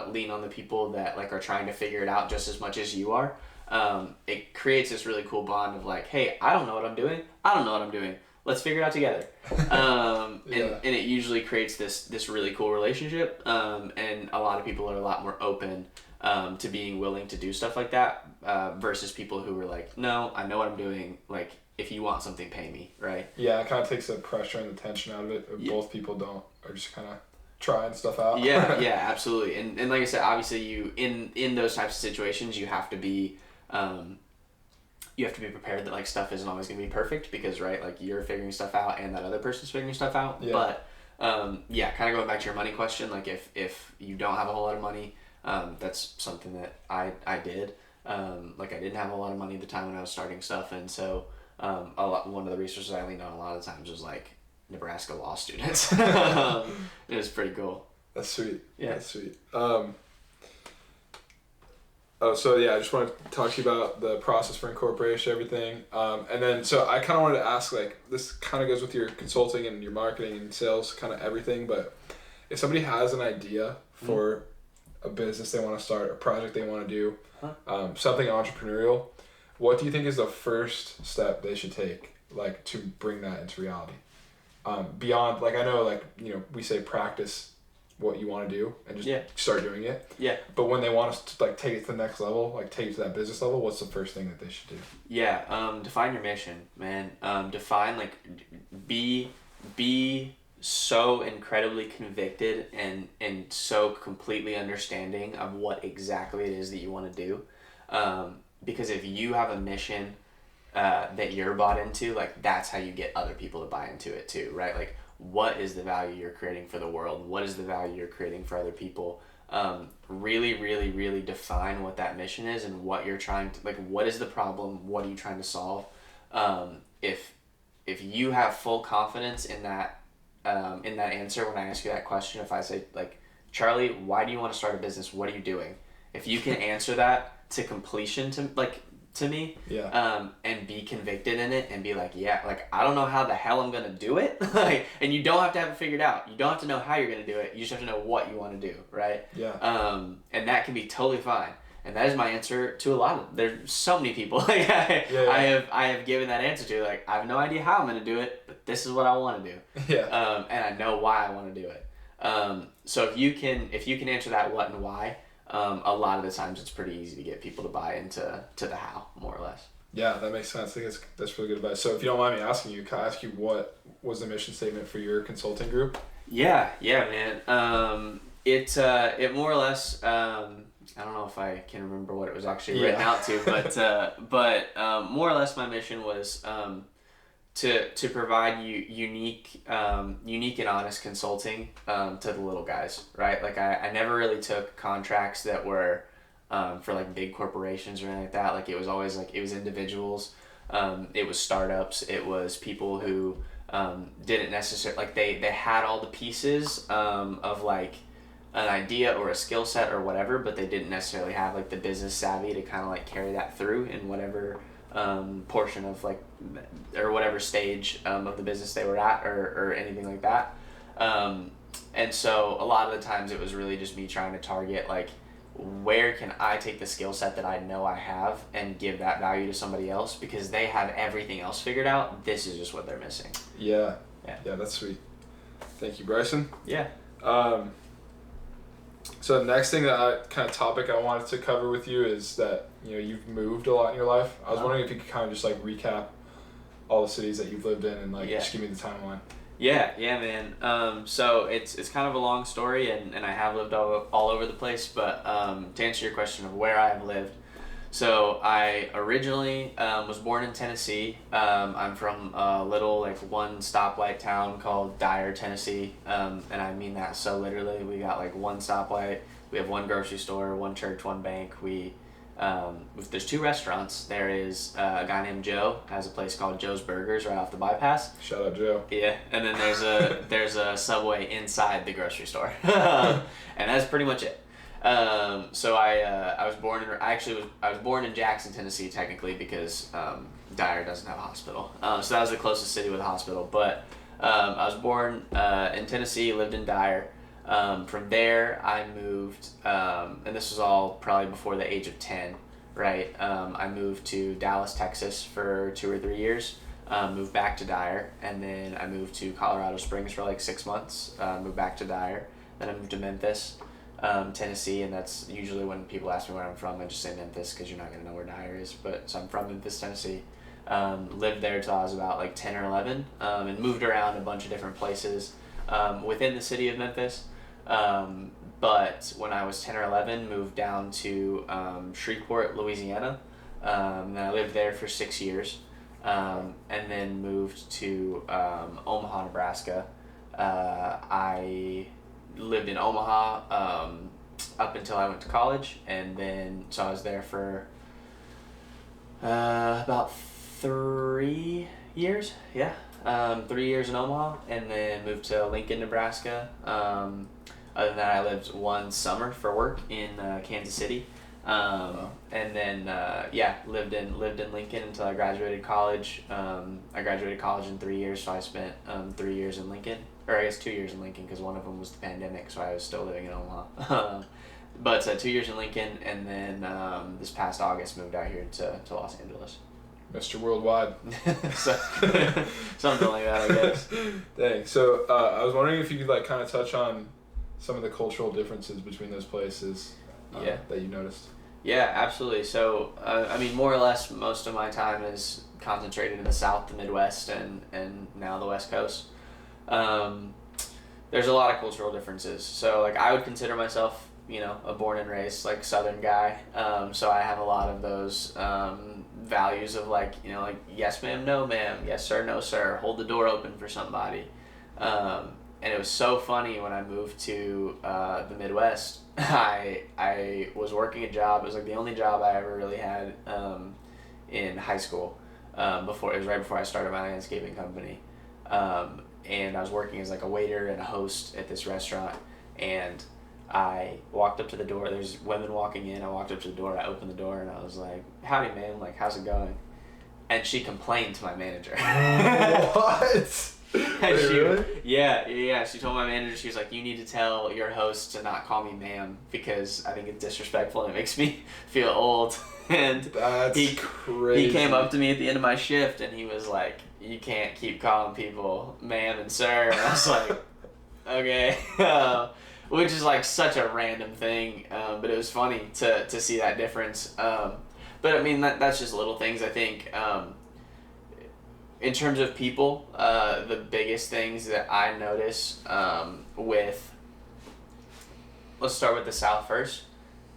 lean on the people that like are trying to figure it out just as much as you are, it creates this really cool bond of like, hey, I don't know what I'm doing, let's figure it out together. And it usually creates this really cool relationship, and a lot of people are a lot more open to being willing to do stuff like that, versus people who were like, no, I know what I'm doing, like if you want something, pay me, right? Yeah, it kind of takes the pressure and the tension out of it. Both people are just kind of trying stuff out. yeah, absolutely. And like I said, obviously you in those types of situations you have to be prepared that like stuff isn't always going to be perfect, because right, like you're figuring stuff out and that other person's figuring stuff out. But kind of going back to your money question, like if you don't have a whole lot of money, that's something that I did. Like I didn't have a lot of money at the time when I was starting stuff, and so one of the resources I leaned on a lot of the times was like Nebraska law students. It was pretty cool. That's sweet. Yeah, that's sweet. I just wanted to talk to you about the process for incorporation, everything. And then, so I kind of wanted to ask, like, this kind of goes with your consulting and your marketing and sales, kind of everything. But if somebody has an idea for a business they want to start, a project they want to do, something entrepreneurial, what do you think is the first step they should take, like, to bring that into reality? Beyond, like, I know, like, we say practice what you want to do and just start doing it. Yeah. But when they want to like take it to the next level, like take it to that business level, what's the first thing that they should do? Yeah. Define your mission, man. Define, like, be so incredibly convicted and so completely understanding of what exactly it is that you want to do. Because if you have a mission that you're bought into, like that's how you get other people to buy into it too, right? Like, what is the value you're creating for the world? What is the value you're creating for other people? Really, really, really define what that mission is and what you're trying to, like, what is the problem? What are you trying to solve? If you have full confidence in that answer, when I ask you that question, if I say, like, Charlie, why do you want to start a business? What are you doing? If you can answer that to completion to me, and be convicted in it and be like, like, I don't know how the hell I'm gonna do it, like, and you don't have to have it figured out. You don't have to know how you're gonna do it. You just have to know what you want to do, right? And that can be totally fine. And that is my answer to a lot of. There's so many people like I have given that answer to, like, I have no idea how I'm gonna do it, but this is what I want to do. And I know why I want to do it. So if you can answer that what and why, a lot of the times it's pretty easy to get people to buy into the how, more or less. Yeah, that makes sense. I think that's really good advice. So if you don't mind me asking you, can I ask you what was the mission statement for your consulting group? Yeah, man. It more or less, I don't know if I can remember what it was actually written out to, but more or less my mission was to provide you unique and honest consulting to the little guys, right? Like I never really took contracts that were for like big corporations or anything like that. Like it was always like, it was individuals, it was startups, it was people who didn't necessarily, like they had all the pieces of like an idea or a skill set or whatever, but they didn't necessarily have like the business savvy to kind of like carry that through in whatever portion of like, or whatever stage of the business they were at, or anything like that. And so a lot of the times it was really just me trying to target, like, where can I take the skill set that I know I have and give that value to somebody else, because they have everything else figured out. This is just what they're missing. Yeah, that's sweet. Thank you, Bryson. Yeah. So the next thing kind of topic I wanted to cover with you is that, you've moved a lot in your life. I was wondering if you could kind of just like recap all the cities that you've lived in and like just give me the timeline. Yeah, man. So it's kind of a long story, and I have lived all over the place, but to answer your question of where I have lived, So I originally was born in Tennessee. I'm from a little like one stoplight town called Dyer, Tennessee, and I mean that so literally. We got like one stoplight. We have one grocery store, one church, one bank. There's 2 restaurants. There is a guy named Joe has a place called Joe's Burgers right off the bypass. Shout out Joe. Yeah, and then there's a Subway inside the grocery store, and that's pretty much it. So I was born in Jackson, Tennessee, technically, because Dyer doesn't have a hospital. So that was the closest city with a hospital. But I was born in Tennessee, lived in Dyer. From there, I moved, and this was all probably before the age of 10, right? I moved to Dallas, Texas for 2 or 3 years. Moved back to Dyer, and then I moved to Colorado Springs for like 6 months. Moved back to Dyer. Then I moved to Memphis. Tennessee, and that's usually when people ask me where I'm from, I just say Memphis because you're not going to know where Dyer is, but so I'm from Memphis, Tennessee. Lived there till I was about like 10 or 11, and moved around a bunch of different places within the city of Memphis, but when I was 10 or 11, moved down to Shreveport, Louisiana, and I lived there for 6 years, and then moved to Omaha, Nebraska. I lived in Omaha up until I went to college, and then so I was there for about 3 years. 3 years in Omaha, and then moved to Lincoln, Nebraska. Other than that, I lived 1 summer for work in Kansas City, and then lived in Lincoln until I graduated college. I graduated college in 3 years, so I spent 3 years in Lincoln. Or I guess 2 years in Lincoln, because one of them was the pandemic, so I was still living in Omaha. But 2 years in Lincoln, and then this past August moved out here to Los Angeles. Mr. Worldwide. So, something like that, I guess. Dang. So I was wondering if you could like kind of touch on some of the cultural differences between those places that you noticed. Yeah, absolutely. So, I mean, more or less, most of my time is concentrated in the South, the Midwest, and now the West Coast. There's a lot of cultural differences. So like I would consider myself, a born and raised like Southern guy. So I have a lot of those values of like yes ma'am, no ma'am, yes sir, no sir, hold the door open for somebody. And it was so funny when I moved to the Midwest. I was working a job. It was like the only job I ever really had in high school. It was right before I started my landscaping company. And I was working as like a waiter and a host at this restaurant, and I walked up to the door. There's women walking in. I walked up to the door. I opened the door, and I was like, "Howdy, ma'am. Like, how's it going?" And she complained to my manager. What? And Wait, really? Yeah. She told my manager, she was like, "You need to tell your host to not call me ma'am because I think it's disrespectful and it makes me feel old." And That's crazy. He came up to me at the end of my shift, and he was like, "You can't keep calling people ma'am and sir." And I was like, okay. Which is like such a random thing, but it was funny to see that difference. But I mean, that's just little things. I think in terms of people, the biggest things that I notice let's start with the South first.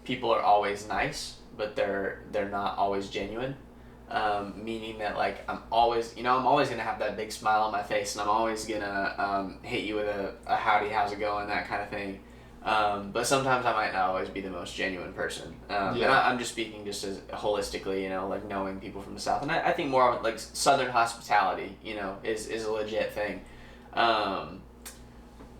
People are always nice, but they're not always genuine. Meaning that like I'm always gonna have that big smile on my face, and I'm always gonna hit you with a howdy, how's it going, that kind of thing. But sometimes I might not always be the most genuine person. And I'm just speaking just as holistically, like knowing people from the South, and I think more like Southern hospitality, is a legit thing.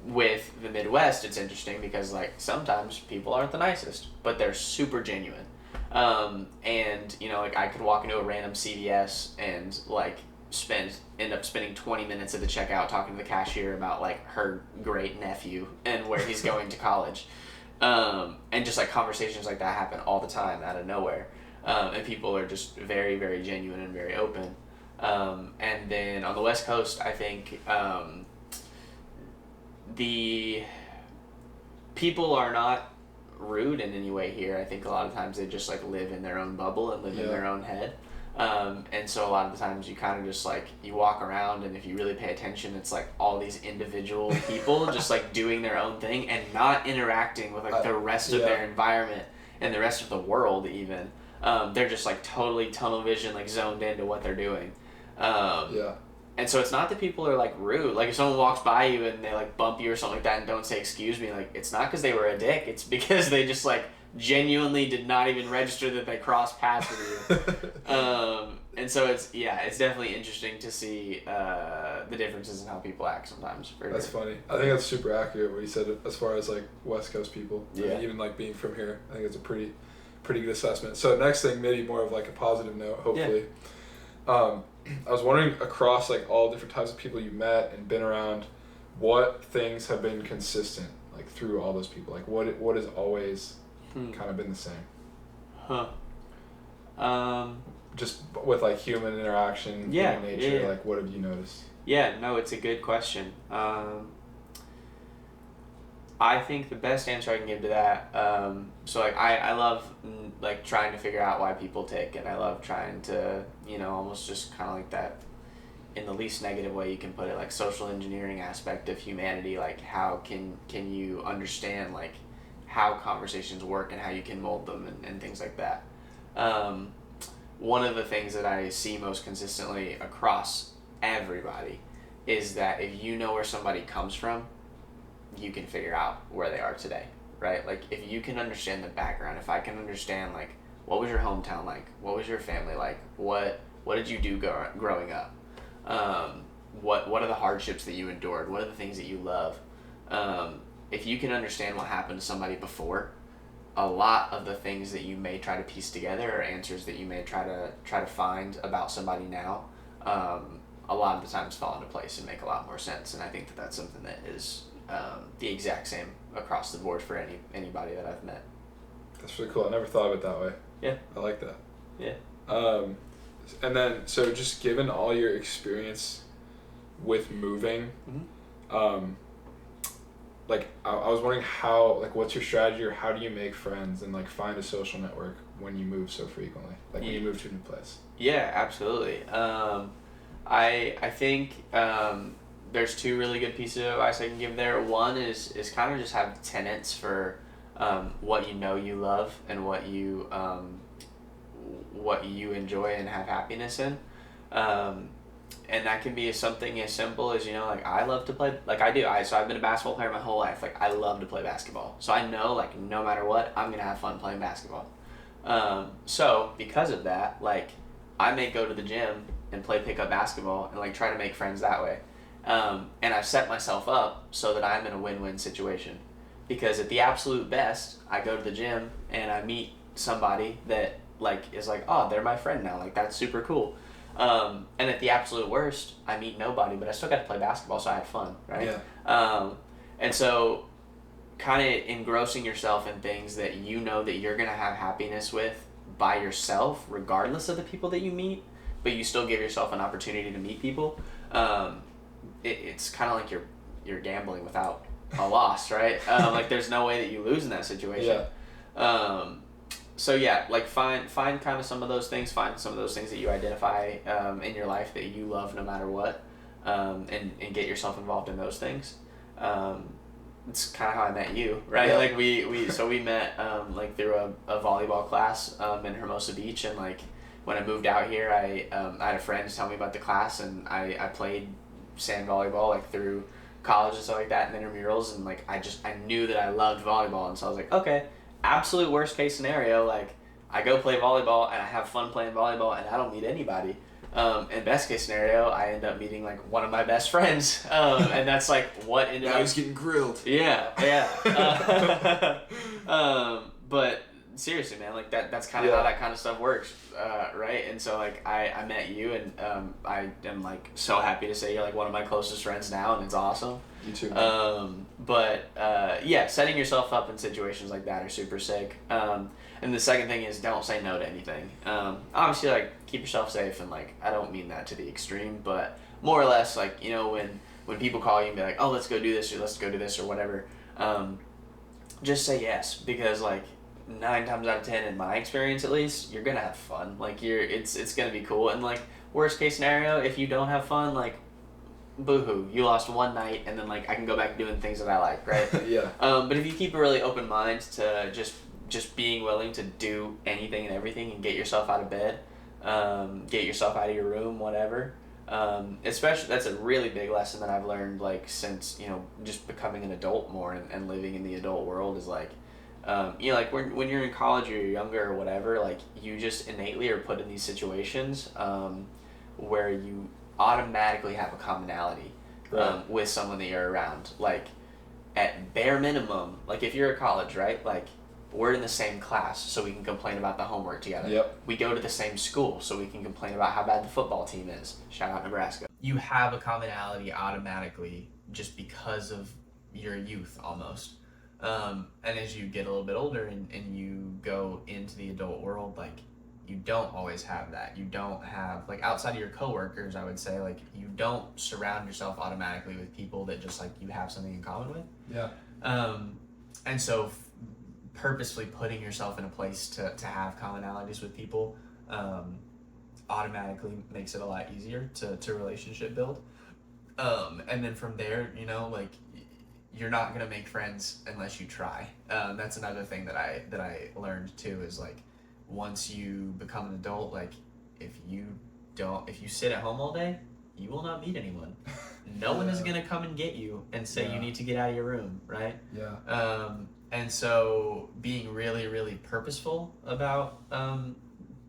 With the Midwest, it's interesting because like sometimes people aren't the nicest, but they're super genuine. And like I could walk into a random CVS and like end up spending 20 minutes at the checkout talking to the cashier about like her great nephew and where he's going to college. And just like conversations like that happen all the time out of nowhere. And people are just very, very genuine and very open. And then on the West Coast, I think, the people are not rude in any way here. I think a lot of times they just like live in their own bubble and live in their own head. And so a lot of the times you kind of just like you walk around, and if you really pay attention, it's like all these individual people just like doing their own thing and not interacting with like the rest of their environment and the rest of the world even. They're just like totally tunnel vision, like zoned into what they're doing. Yeah. And so it's not that people are like rude. Like if someone walks by you and they like bump you or something like that and don't say excuse me, like it's not because they were a dick. It's because they just like genuinely did not even register that they crossed paths with you. And so it's definitely interesting to see the differences in how people act sometimes. That's funny. I think that's super accurate what you said as far as like West Coast people. Yeah. And even like being from here, I think it's a pretty good assessment. So next thing, maybe more of like a positive note, hopefully. Yeah. I was wondering, across like all different types of people you met and been around, what things have been consistent like through all those people? Like what has always kind of been the same? Just with like human interaction, human nature, like what have you noticed? Yeah, no, it's a good question. I think the best answer I can give to that, so like I love like trying to figure out why people tick, and I love trying to, almost just kind of like that, in the least negative way you can put it, like social engineering aspect of humanity, like how can you understand like how conversations work and how you can mold them and things like that. One of the things that I see most consistently across everybody is that if you know where somebody comes from, you can figure out where they are today, right? Like if you can understand the background, if I can understand like what was your hometown like, what was your family like, what did you do growing up, what are the hardships that you endured, what are the things that you love, if you can understand what happened to somebody before, a lot of the things that you may try to piece together or answers that you may try to find about somebody now, a lot of the times fall into place and make a lot more sense. And I think that that's something that is the exact same across the board for anybody that I've met. That's really cool. I never thought of it that way. Yeah. I like that. Yeah. And then, so just given all your experience with moving, like I was wondering how, like, what's your strategy, or how do you make friends and like find a social network when you move so frequently, like when you move to a new place? Yeah, absolutely. I think there's two really good pieces of advice I can give there. One is kind of just have tenets for what you love and what you enjoy and have happiness in. And that can be something as simple as, like I love to play, like I do. So I've been a basketball player my whole life. Like I love to play basketball. So I know like no matter what, I'm going to have fun playing basketball. So because of that, like I may go to the gym and play pickup basketball and like try to make friends that way. And I've set myself up so that I'm in a win-win situation, because at the absolute best, I go to the gym and I meet somebody that like is like, oh, they're my friend now. Like that's super cool. And at the absolute worst, I meet nobody, but I still got to play basketball, so I had fun, right? Yeah. And so kind of engrossing yourself in things that you know that you're going to have happiness with by yourself, regardless of the people that you meet, but you still give yourself an opportunity to meet people. It's kind of like you're gambling without a loss, right? Like there's no way that you lose in that situation. Yeah. So yeah, like find kind of some of those things, find some of those things that you identify in your life that you love no matter what, and get yourself involved in those things. It's kind of how I met you, right? Yeah. Like we met like through a volleyball class in Hermosa Beach, and like when I moved out here, I had a friend tell me about the class, and I played sand volleyball like through college and stuff like that, and intramurals, and like I knew that I loved volleyball, and so I was like, okay, absolute worst case scenario, like I go play volleyball and I have fun playing volleyball and I don't meet anybody. And best case scenario, I end up meeting like one of my best friends, and that's like what ended up. I was getting grilled. Yeah. But seriously, man, like that's kind of how that kind of stuff works, right? And so like I met you, and I am like so happy to say you're like one of my closest friends now, and it's awesome. You too. Yeah, setting yourself up in situations like that are super sick. And the second thing is don't say no to anything. Obviously, like keep yourself safe, and like I don't mean that to the extreme, but more or less like when people call you and be like, oh, let's go do this, or let's go do this, or whatever, just say yes, because like 9 times out of 10, in my experience at least, you're gonna have fun. Like it's gonna be cool. And like worst case scenario, if you don't have fun, like boo-hoo, you lost one night, and then like I can go back doing things that I like, right? Yeah. But if you keep a really open mind to just just being willing to do anything and everything and get yourself out of bed, get yourself out of your room, whatever. Especially, that's a really big lesson that I've learned, like, since, just becoming an adult more and living in the adult world is, like, like, when you're in college or you're younger or whatever, like, you just innately are put in these situations where you automatically have a commonality with someone that you're around. Like, at bare minimum, like, if you're at college, right, like, we're in the same class, so we can complain about the homework together. Yep. We go to the same school, so we can complain about how bad the football team is. Shout out Nebraska. You have a commonality automatically just because of your youth, almost. And as you get a little bit older and you go into the adult world, like, you don't always have that. You don't have, like, outside of your coworkers, I would say, like, you don't surround yourself automatically with people that just, like, you have something in common with. Yeah. And so purposefully putting yourself in a place to have commonalities with people automatically makes it a lot easier to relationship build. And then from there, like, you're not going to make friends unless you try. That's another thing that I learned too, is, like, once you become an adult, like, if you sit at home all day, you will not meet anyone. No one is going to come and get you and say you need to get out of your room, right? Yeah. And so being really, really purposeful about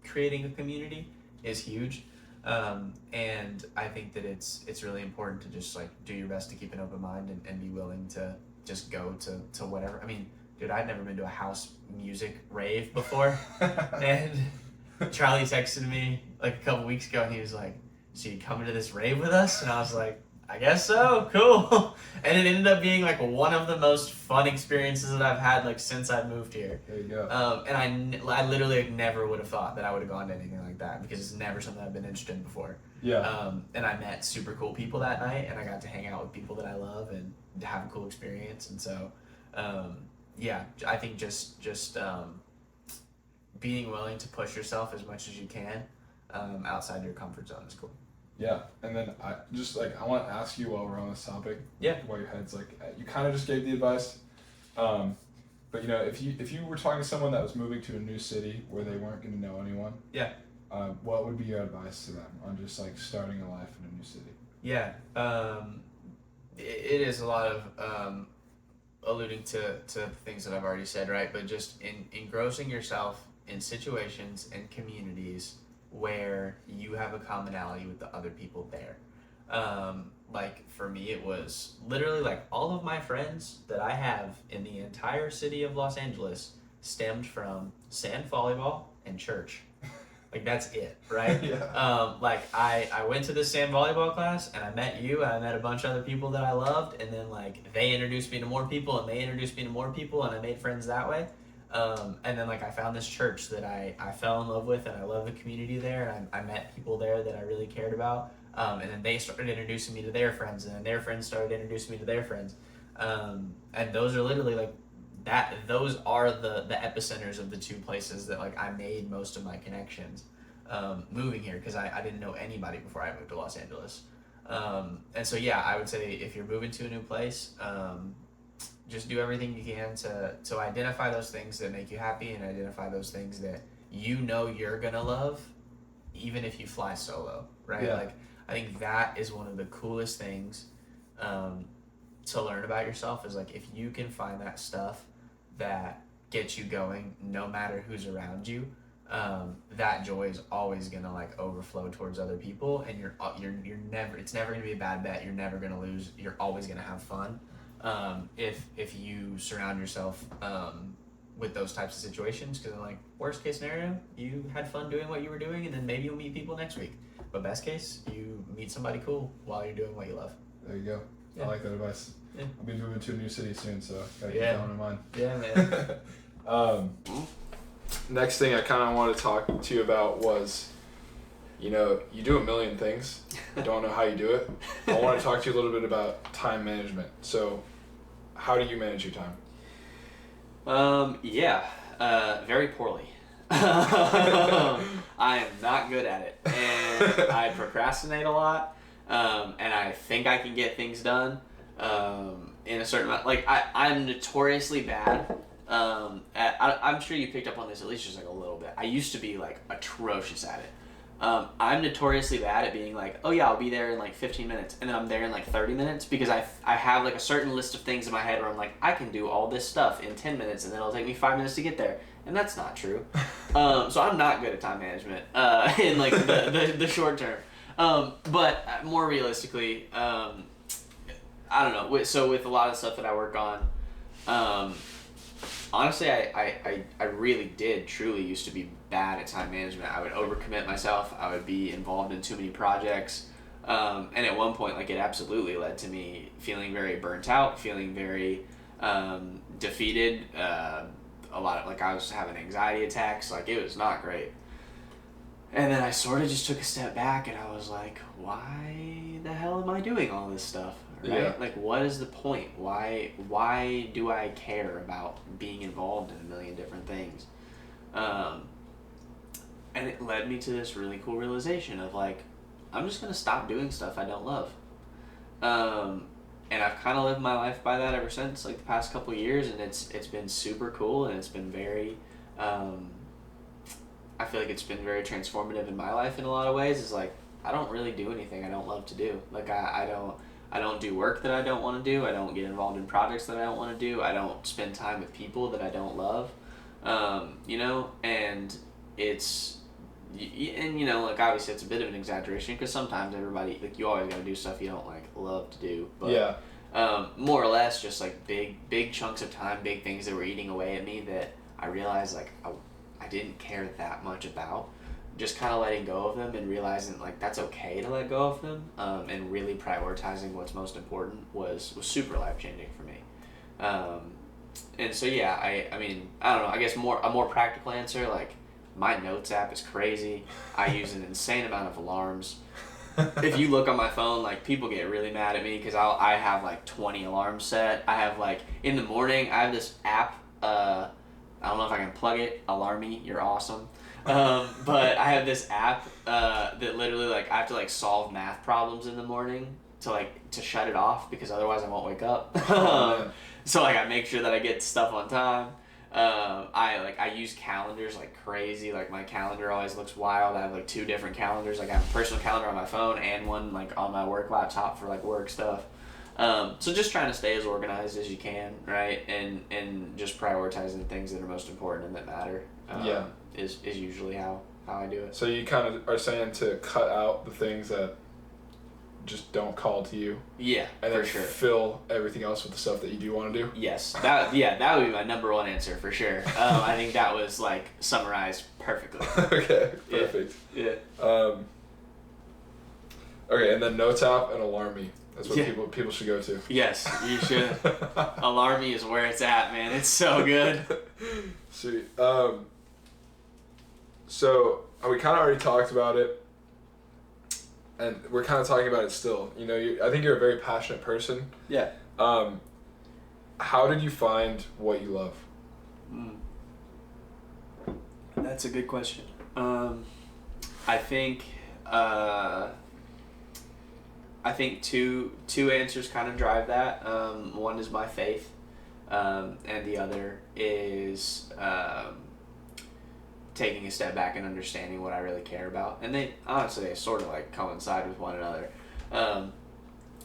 creating a community is huge. And I think that it's really important to just, like, do your best to keep an open mind and be willing to just go to whatever. I mean, dude, I'd never been to a house music rave before. And Charlie texted me, like, a couple weeks ago, and he was like, so you coming to this rave with us? And I was like, I guess so, cool. And it ended up being, like, one of the most fun experiences that I've had, like, since I moved here. There you go. And I literally never would have thought that I would have gone to anything like that, because it's never something I've been interested in before. Yeah. And I met super cool people that night, and I got to hang out with people that I love and have a cool experience. And so, I think just being willing to push yourself as much as you can outside your comfort zone is cool. Yeah, and then I want to ask you while we're on this topic. Yeah. While your head's, like, you kind of just gave the advice, but if you were talking to someone that was moving to a new city where they weren't going to know anyone. Yeah. What would be your advice to them on just, like, starting a life in a new city? Yeah. It is a lot of alluding to things that I've already said, right? But just engrossing yourself in situations and communities where you have a commonality with the other people there. Like, for me, it was literally, like, all of my friends that I have in the entire city of Los Angeles stemmed from sand volleyball and church. Like, that's it, right? Yeah. Like, I went to this sand volleyball class, and I met you, and I met a bunch of other people that I loved, and then, like, they introduced me to more people, and they introduced me to more people, and I made friends that way. And then, like, I found this church that I fell in love with, and I love the community there, and I met people there that I really cared about. And then they started introducing me to their friends, and then their friends started introducing me to their friends. And those are literally, like, those are the epicenters of the two places that, like, I made most of my connections moving here, because I didn't know anybody before I moved to Los Angeles. And so, yeah, I would say if you're moving to a new place, just do everything you can to identify those things that make you happy and identify those things that you're gonna love, even if you fly solo, right? Yeah. Like, I think that is one of the coolest things to learn about yourself, is, like, if you can find that stuff that gets you going no matter who's around you, that joy is always gonna, like, overflow towards other people, and it's never gonna be a bad bet. You're never gonna lose. You're always gonna have fun. If you surround yourself with those types of situations, because, like, worst case scenario, you had fun doing what you were doing, and then maybe you'll meet people next week. But best case, you meet somebody cool while you're doing what you love. There you go. Yeah. I like that advice. Yeah. I'll be moving to a new city soon, so gotta keep that one in mind. Yeah, man. Next thing I kind of want to talk to you about was, you do a million things. I don't know how you do it. I want to talk to you a little bit about time management. So, how do you manage your time? Very poorly. I am not good at it, and I procrastinate a lot, and I think I can get things done in a certain amount. Like, I'm notoriously bad I'm sure you picked up on this at least just like a little bit. I used to be like atrocious at it. I'm notoriously bad at being like, oh yeah, I'll be there in like 15 minutes, and then I'm there in like 30 minutes because I have like a certain list of things in my head where I'm like, I can do all this stuff in 10 minutes, and then it'll take me 5 minutes to get there, and that's not true. So I'm not good at time management in like the short term. But more realistically, I don't know. So with a lot of stuff that I work on, honestly, I really did truly used to be bad at time management. I would overcommit myself. I would be involved in too many projects. And at one point, like, it absolutely led to me feeling very burnt out, feeling very defeated. A lot of, like, I was having anxiety attacks. Like, it was not great. And then I sort of just took a step back and I was like, why the hell am I doing all this stuff? Right? Yeah. Like, what is the point? Why do I care about being involved in a million different things? And it led me to this really cool realization of like, I'm just going to stop doing stuff I don't love. And I've kind of lived my life by that ever since, like the past couple of years, and it's been super cool, and it's been very, I feel like it's been very transformative in my life in a lot of ways. It's like, I don't really do anything I don't love to do. Like, I don't do work that I don't want to do. I don't get involved in projects that I don't want to do. I don't spend time with people that I don't love. And it's, and like, obviously it's a bit of an exaggeration because sometimes everybody, like, you always got to do stuff you don't like love to do. But Yeah. More or less just like big chunks of time, big things that were eating away at me that I realized like I didn't care that much about. Just kind of letting go of them and realizing like that's okay to let go of them, and really prioritizing what's most important was super life-changing for me. And so yeah, I mean, I don't know, I guess a more practical answer, like, my notes app is crazy. I use an insane amount of alarms. If you look on my phone, like, people get really mad at me because I have like 20 alarms set. I have like, in the morning, I have this app, I don't know if I can plug it, Alarmy, you're awesome. But I have this app that literally, like, I have to like solve math problems in the morning to shut it off because otherwise I won't wake up. So like, I make sure that I get stuff on time. I use calendars like crazy. Like, my calendar always looks wild. I have like 2 different calendars. Like, I have a personal calendar on my phone and one like on my work laptop for like work stuff. So just trying to stay as organized as you can, right? And just prioritizing things that are most important and that matter. Is usually how I do it. So you kind of are saying to cut out the things that just don't call to you. Yeah, and for then sure. Fill everything else with the stuff that you do want to do. Yes, that would be my number one answer for sure. I think that was like summarized perfectly. Okay, perfect. Yeah. Okay, and then Notes app and Alarmy. That's what people should go to. Yes, you should. Alarmy is where it's at, man. It's so good. Sweet. So we kind of already talked about it, and we're kind of talking about it still. You know, I think you're a very passionate person. Yeah. How did you find what you love? That's a good question. I think two answers kind of drive that. One is my faith, and the other is taking a step back and understanding what I really care about. And they sort of like coincide with one another.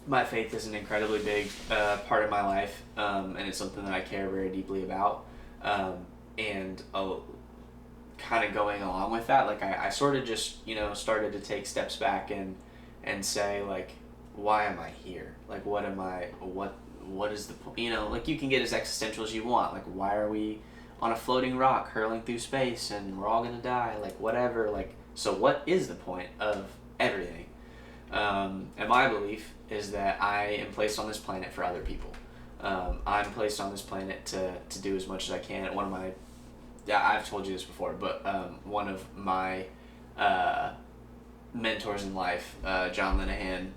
My faith is an incredibly big part of my life, and it's something that I care very deeply about. And kind of going along with that, like, I sort of just, started to take steps back and say, like, why am I here? Like, what is the point? Like, you can get as existential as you want. Like, why are we on a floating rock hurling through space and we're all gonna die? Like, whatever. Like, so what is the point of everything? And my belief is that I am placed on this planet for other people. I'm placed on this planet to do as much as I can. I've told you this before, but one of my mentors in life, John Linehan,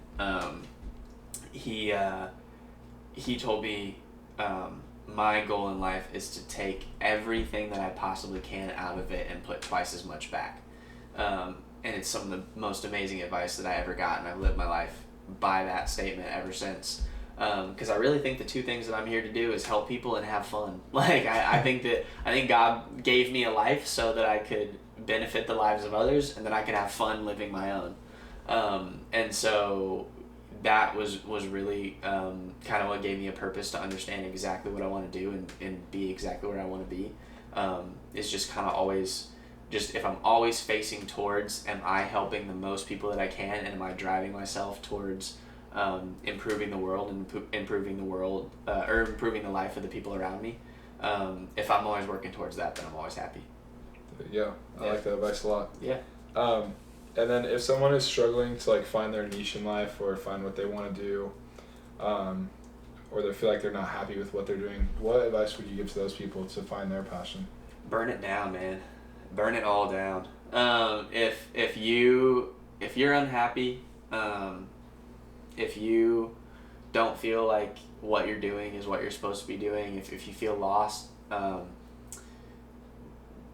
he told me my goal in life is to take everything that I possibly can out of it and put twice as much back. And it's some of the most amazing advice that I ever got, and I've lived my life by that statement ever since. Because I really think the two things that I'm here to do is help people and have fun. Like I think God gave me a life so that I could benefit the lives of others and that I could have fun living my own. And so that was really kind of what gave me a purpose to understand exactly what I want to do and be exactly where I want to be. It's just kind of always, just if I'm always facing towards, am I helping the most people that I can, and am I driving myself towards improving the world and improving the world or improving the life of the people around me. If I'm always working towards that, then I'm always happy. Yeah, I like that advice a lot. Yeah. And then if someone is struggling to like find their niche in life or find what they want to do, or they feel like they're not happy with what they're doing, what advice would you give to those people to find their passion? Burn it down, man. Burn it all down. If you're unhappy, if you don't feel like what you're doing is what you're supposed to be doing, if you feel lost,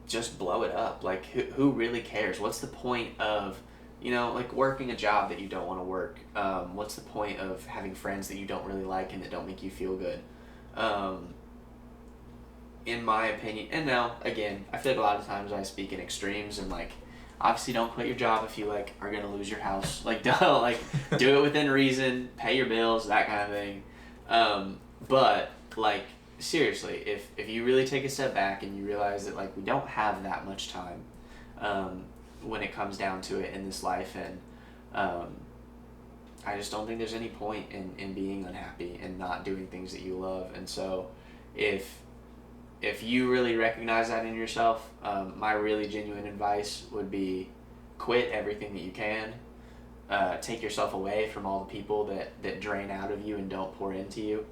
just blow it up. Like, who really cares? What's the point of, like working a job that you don't want to work? What's the point of having friends that you don't really like and that don't make you feel good? In my opinion, and now, again, I feel like a lot of times I speak in extremes, and like, obviously don't quit your job if you like are gonna lose your house. Like, don't, like, do it within reason, pay your bills, that kind of thing. But like, seriously, if you really take a step back and you realize that like we don't have that much time when it comes down to it in this life, and I just don't think there's any point in being unhappy and not doing things that you love. And so if you really recognize that in yourself, my really genuine advice would be quit everything that you can. Take yourself away from all the people that drain out of you and don't pour into you.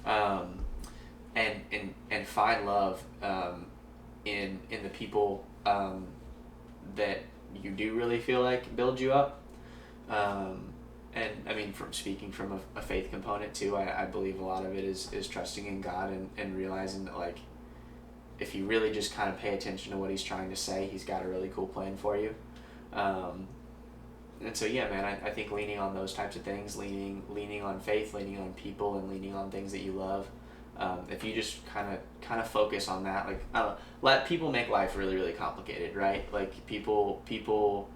And find love in the people that you do really feel like build you up. And I mean, from speaking from a faith component too, I believe a lot of it is trusting in God and realizing that like, if you really just kind of pay attention to what he's trying to say, he's got a really cool plan for you. And so yeah, man, I think leaning on those types of things, leaning on faith, leaning on people, and leaning on things that you love. If you just kind of focus on that, like let people make life really, really complicated, right? Like people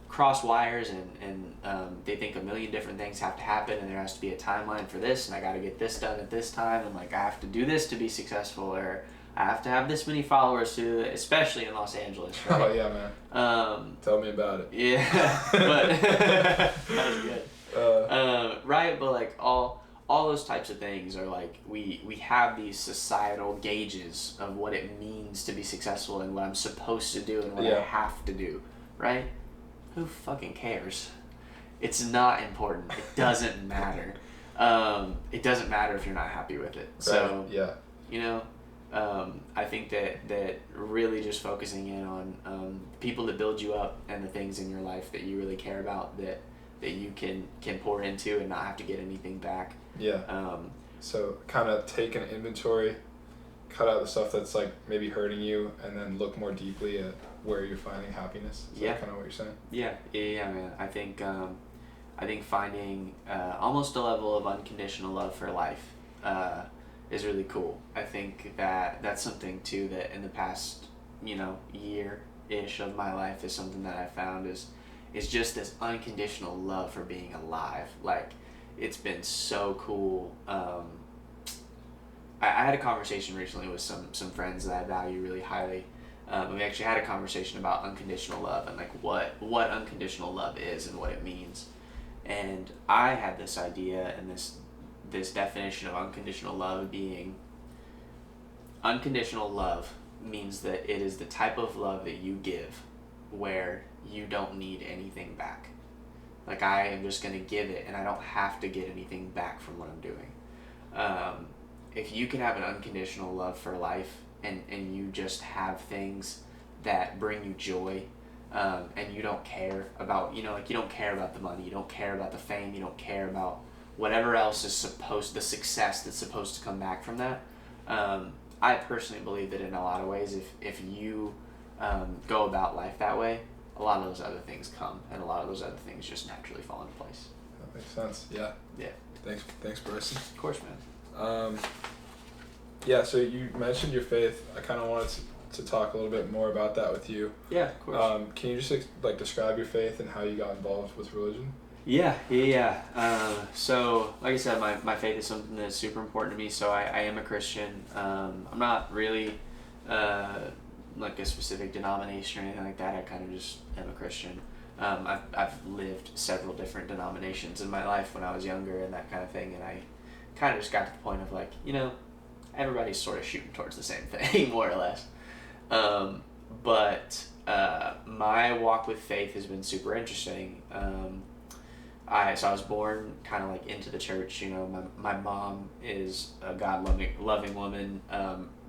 cross wires and they think a million different things have to happen, and there has to be a timeline for this, and I got to get this done at this time, and like I have to do this to be successful, or I have to have this many followers to do it, especially in Los Angeles, right? Oh yeah, man. Tell me about it. Yeah, but that was good. Right, but like all those types of things are like we have these societal gauges of what it means to be successful and what I'm supposed to do and what I have to do, right? Who fucking cares? It's not important. It doesn't matter. It doesn't matter if you're not happy with it. Right. So yeah, I think that really just focusing in on people that build you up and the things in your life that you really care about that you can pour into and not have to get anything back. Yeah. So kind of take an inventory, cut out the stuff that's like maybe hurting you, and then look more deeply at where you're finding happiness. Is that kind of what you're saying? Yeah, man. I think finding almost a level of unconditional love for life is really cool. I think that's something too that in the past, year-ish of my life is something that I found is just this unconditional love for being alive. Like, it's been so cool. I had a conversation recently with some friends that I value really highly. We actually had a conversation about unconditional love and like what unconditional love is and what it means. And I had this idea and this definition of unconditional love being, unconditional love means that it is the type of love that you give where you don't need anything back. Like, I am just going to give it and I don't have to get anything back from what I'm doing. If you can have an unconditional love for life and you just have things that bring you joy, and you don't care about, you don't care about the money, you don't care about the fame, you don't care about whatever else is the success that's supposed to come back from that. I personally believe that in a lot of ways, if you go about life that way, a lot of those other things come, and a lot of those other things just naturally fall into place. That makes sense. Yeah. Yeah. Thanks, Bryson. Of course, man. Yeah, so you mentioned your faith. I kind of wanted to talk a little bit more about that with you. Yeah, of course. Can you just like describe your faith and how you got involved with religion? Yeah. So, like I said, my faith is something that's super important to me. So I am a Christian. I'm not really like a specific denomination or anything like that. I kind of just am a Christian. I've lived several different denominations in my life when I was younger and that kind of thing, and I kind of just got to the point of like, everybody's sort of shooting towards the same thing, more or less. But my walk with faith has been super interesting. I was born kind of like into the church. My mom is a God-loving woman,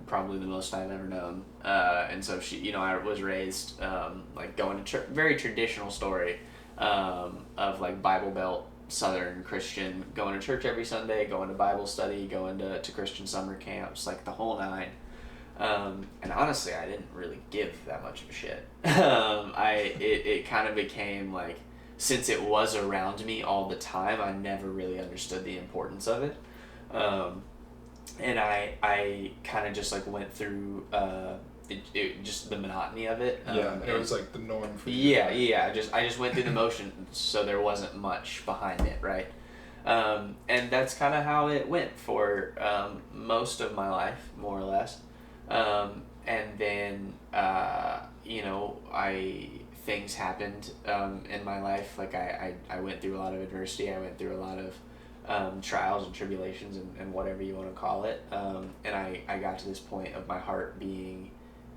probably the most I've ever known. And so she, I was raised like going to church, very traditional story of like Bible Belt, Southern Christian, going to church every Sunday, going to Bible study, going to Christian summer camps, like the whole nine. And honestly, I didn't really give that much of a shit. It kind of became like, since it was around me all the time, I never really understood the importance of it. And I kind of just like went through just the monotony of it. And it was like the norm for you. Yeah. I just went through the motions, so there wasn't much behind it, right? And that's kind of how it went for most of my life, more or less. And then things happened in my life. Like I went through a lot of adversity. I went through a lot of trials and tribulations and whatever you want to call it. And I got to this point of my heart being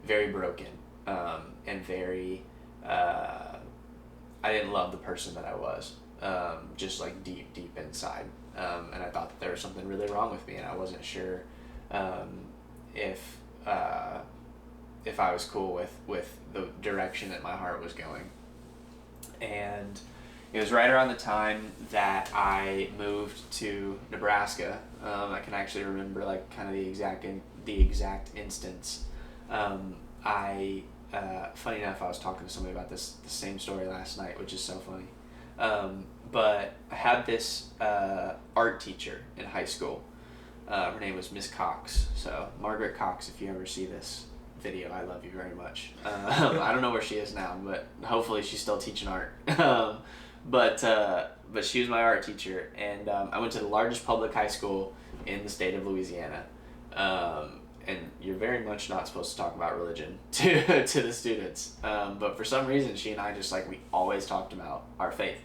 very broken and very I didn't love the person that I was, just like deep inside. And I thought that there was something really wrong with me, and I wasn't sure if I was cool with the direction that my heart was going. And it was right around the time that I moved to Nebraska. I can actually remember like kind of the exact instance. Funny enough, I was talking to somebody about the same story last night, which is so funny. But I had this art teacher in high school. Her name was Miss Cox. So Margaret Cox, if you ever see this video, I love you very much. I don't know where she is now, but hopefully she's still teaching art. But she was my art teacher, and I went to the largest public high school in the state of Louisiana. And you're very much not supposed to talk about religion to the students. But for some reason, she and I just like, we always talked about our faith.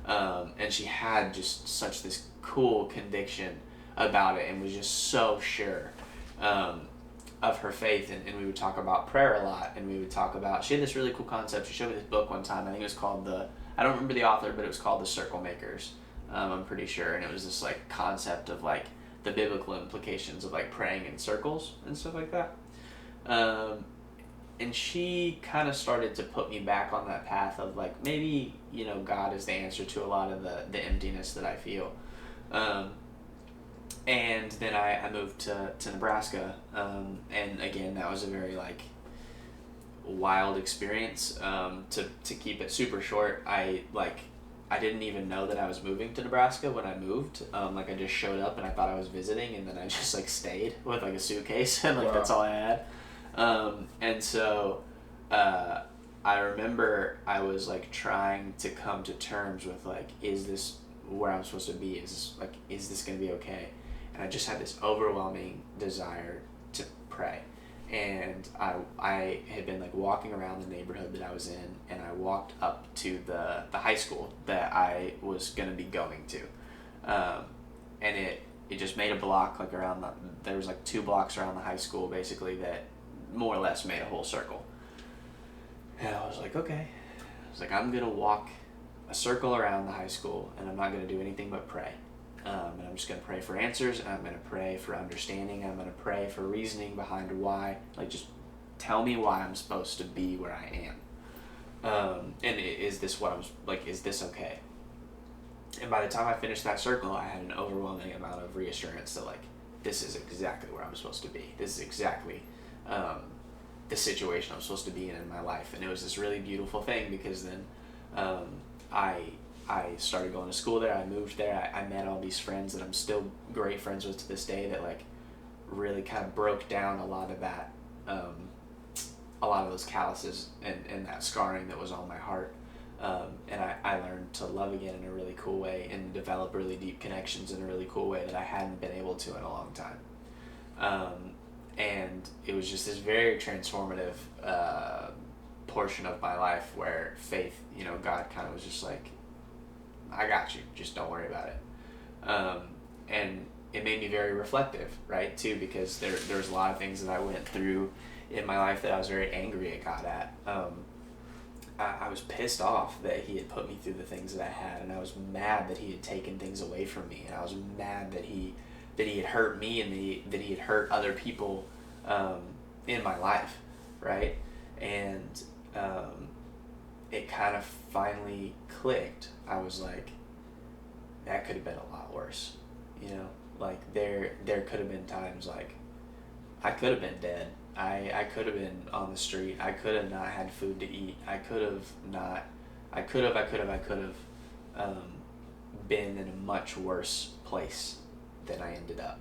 And she had just such this cool conviction about it and was just so sure of her faith. And we would talk about prayer a lot, and we would talk about, she had this really cool concept. She showed me this book one time. I think it was called I don't remember the author, but it was called The Circle Makers. I'm pretty sure. And it was this like concept of like the biblical implications of like praying in circles and stuff like that. And she kind of started to put me back on that path of like, maybe, God is the answer to a lot of the emptiness that I feel. And then I moved to Nebraska. And again, that was a very like wild experience. To keep it super short, I didn't even know that I was moving to Nebraska when I moved. I just showed up and I thought I was visiting, and then I just like stayed with like a suitcase and like, wow. That's all I had. And so I remember I was like trying to come to terms with like, is this where I'm supposed to be? Is this gonna be okay? And I just had this overwhelming desire to pray. And I had been like walking around the neighborhood that I was in, and I walked up to the high school that I was gonna be going to, and it just made a block like around there was like 2 blocks around the high school basically that more or less made a whole circle. And I was like, okay, I'm gonna walk a circle around the high school, and I'm not gonna do anything but pray. And I'm just going to pray for answers, and I'm going to pray for understanding, and I'm going to pray for reasoning behind why. Like, just tell me why I'm supposed to be where I am. And is this is this okay? And by the time I finished that circle, I had an overwhelming amount of reassurance that, like, this is exactly where I'm supposed to be. This is exactly the situation I'm supposed to be in my life. And it was this really beautiful thing, because then I I started going to school there. I moved there. I met all these friends that I'm still great friends with to this day that like really kind of broke down a lot of that, a lot of those calluses and that scarring that was on my heart. And I learned to love again in a really cool way and develop really deep connections in a really cool way that I hadn't been able to in a long time. And it was just this very transformative portion of my life where faith, God kind of was just like, I got you, just don't worry about it. And it made me very reflective, right, too, because there's a lot of things that I went through in my life that I was very angry at God at. I was pissed off that he had put me through the things that I had, and I was mad that he had taken things away from me, and I was mad that he had hurt me and that he had hurt other people in my life, right? And it kind of finally clicked. I was like, that could have been a lot worse, like there could have been times like I could have been dead. I could have been on the street. I could have not had food to eat. I could have been in a much worse place than I ended up.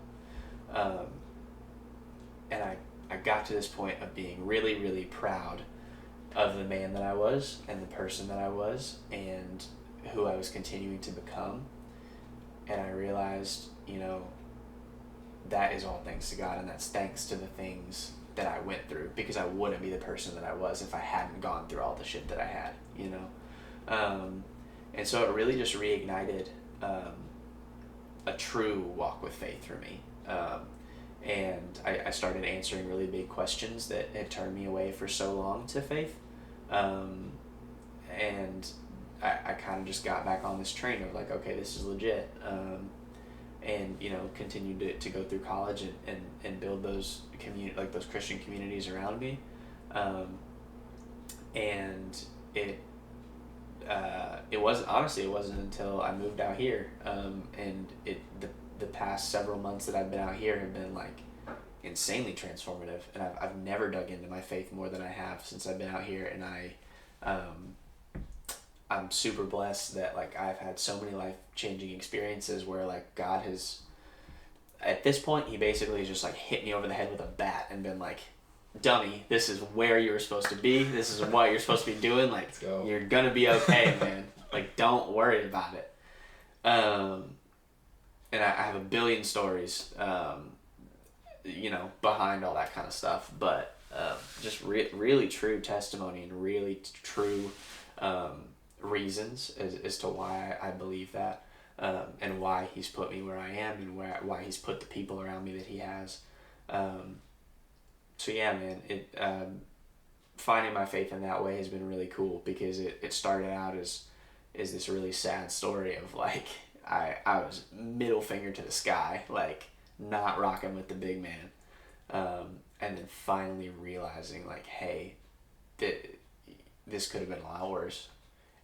And I got to this point of being really, really proud of the man that I was and the person that I was and who I was continuing to become. And I realized, that is all thanks to God, and that's thanks to the things that I went through, because I wouldn't be the person that I was if I hadn't gone through all the shit that I had, and so it really just reignited a true walk with faith for me, and I started answering really big questions that had turned me away for so long to faith, and I kind of just got back on this train of like, okay, this is legit, and continued to go through college and build those those Christian communities around me, and it wasn't until I moved out here, and the past several months that I've been out here have been like insanely transformative, and I've never dug into my faith more than I have since I've been out here, and I'm super blessed that like I've had so many life-changing experiences where like God has, at this point, he basically just like hit me over the head with a bat and been like, dummy, this is where you were supposed to be, this is what you're supposed to be doing, like you're gonna be okay, man, like don't worry about it. And I have a billion stories behind all that kind of stuff, but just really true testimony and really true reasons as to why I believe that, and why he's put me where I am, and why he's put the people around me that he has. So yeah, man, finding my faith in that way has been really cool, because it started out as this really sad story of like I was middle finger to the sky, like not rocking with the big man, and then finally realizing like, hey, this could have been a lot worse.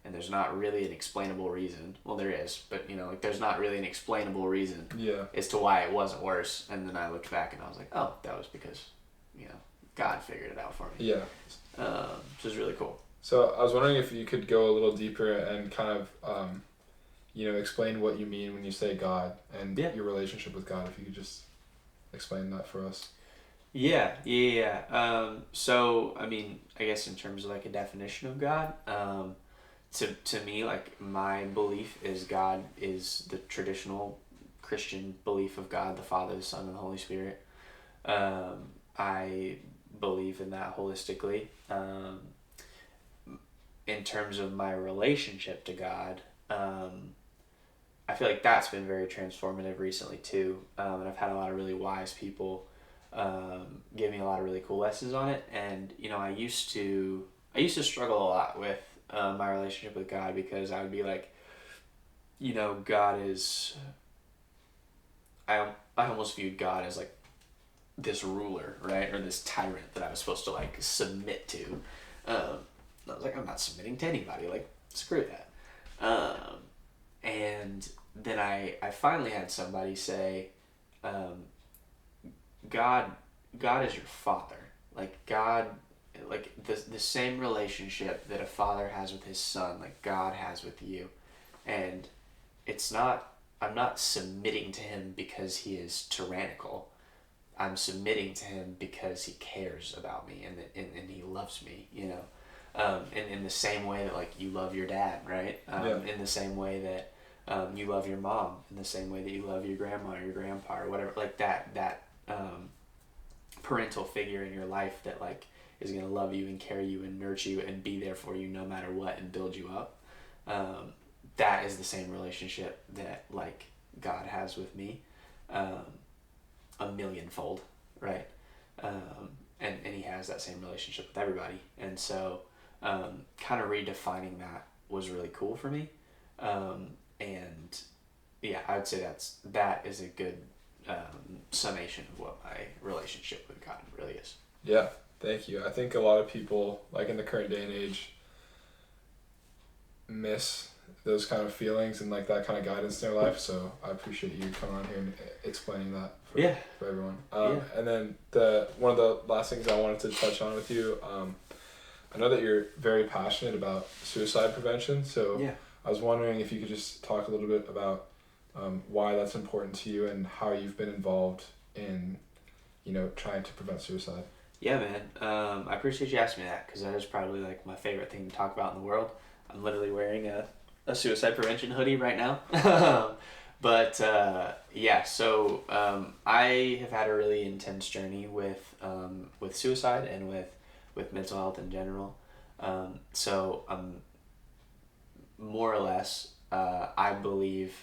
And there's not really an explainable reason. Well, there is, but there's not really an explainable reason as to why it wasn't worse. And then I looked back and I was like, oh, that was because, God figured it out for me. Yeah. Which is really cool. So I was wondering if you could go a little deeper and kind of, explain what you mean when you say God and your relationship with God. If you could just explain that for us. Yeah. So, I mean, I guess in terms of like a definition of God, to me, like my belief is God is the traditional Christian belief of God, the Father, the Son, and the Holy Spirit. I believe in that holistically. In terms of my relationship to God, I feel like that's been very transformative recently too. And I've had a lot of really wise people give me a lot of really cool lessons on it. And I used to struggle a lot with my relationship with God, because I would be like, God is, I almost viewed God as like this ruler, right? Or this tyrant that I was supposed to like submit to. I was like, I'm not submitting to anybody, like screw that. And then I finally had somebody say, God is your father. Like God, like the same relationship that a father has with his son, like God has with you. And I'm not submitting to him because he is tyrannical. I'm submitting to him because he cares about me and he loves me, and in the same way that like you love your dad, right? In the same way that you love your mom, in the same way that you love your grandma or your grandpa or whatever, like that parental figure in your life that like is going to love you and carry you and nurture you and be there for you no matter what and build you up. That is the same relationship that like God has with me, a millionfold, right? And he has that same relationship with everybody. And so kind of redefining that was really cool for me. And yeah, I would say that is a good summation of what my relationship with God really is. Yeah, thank you. I think a lot of people, like in the current day and age, miss those kind of feelings and like that kind of guidance in their life. So I appreciate you coming on here and explaining that for everyone. And then one of the last things I wanted to touch on with you, I know that you're very passionate about suicide prevention. So I was wondering if you could just talk a little bit about why that's important to you and how you've been involved in, trying to prevent suicide. Yeah, man. I appreciate you asking me that because that is probably like my favorite thing to talk about in the world. I'm literally wearing a suicide prevention hoodie right now. But so I have had a really intense journey with suicide and with mental health in general. So more or less, I believe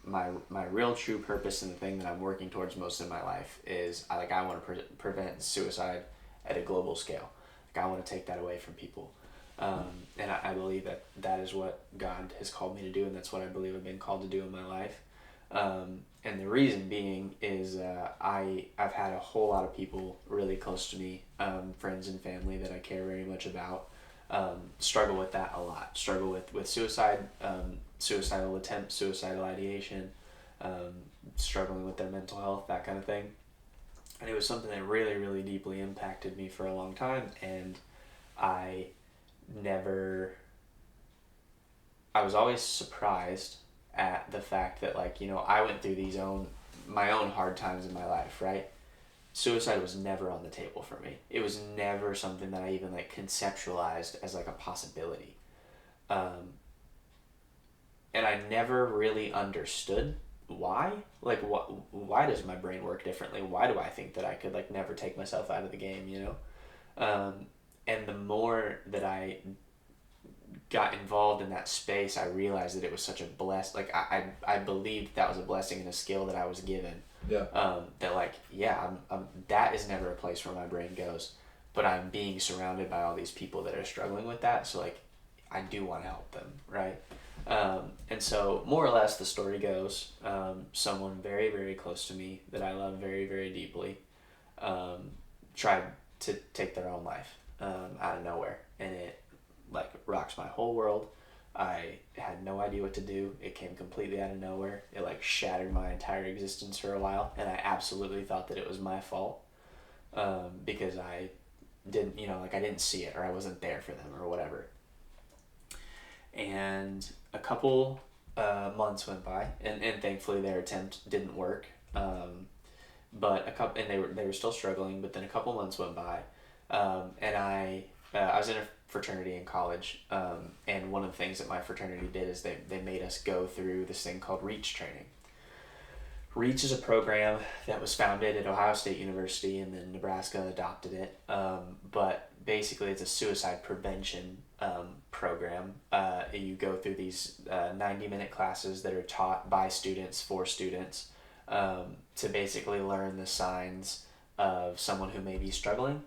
my real true purpose and the thing that I'm working towards most in my life is I want to prevent suicide at a global scale. Like I want to take that away from people. And I believe that is what God has called me to do, and that's what I believe I've been called to do in my life. And the reason being is I've had a whole lot of people really close to me, friends and family that I care very much about, struggle with that a lot. Struggle with suicide, suicidal attempts, suicidal ideation, struggling with their mental health, that kind of thing. And it was something that really, really deeply impacted me for a long time, and I was always surprised at the fact that I went through my own hard times in my life, right? Suicide was never on the table for me. It was never something that I even conceptualized as a possibility. And I never really understood why. Why does my brain work differently? Why do I think that I could never take myself out of the game, And the more that I got involved in that space, I realized that it was such a I believed that was a blessing and a skill that I was given. Yeah. That is never a place where my brain goes, but I'm being surrounded by all these people that are struggling with that. So I do want to help them, right? And so more or less the story goes, someone very, very close to me that I love very, very deeply, tried to take their own life. Out of nowhere, and it rocks my whole world. I had no idea what to do. It came completely out of nowhere. It shattered my entire existence for a while, and I absolutely thought that it was my fault, because I didn't, I didn't see it, or I wasn't there for them, or whatever. And a couple months went by, and thankfully their attempt didn't work. But they were still struggling. But then a couple months went by. And I was in a fraternity in college, and one of the things that my fraternity did is they made us go through this thing called REACH training. REACH is a program that was founded at Ohio State University, and then Nebraska adopted it. But basically it's a suicide prevention program. You go through these 90-minute classes that are taught by students for students, to basically learn the signs of someone who may be struggling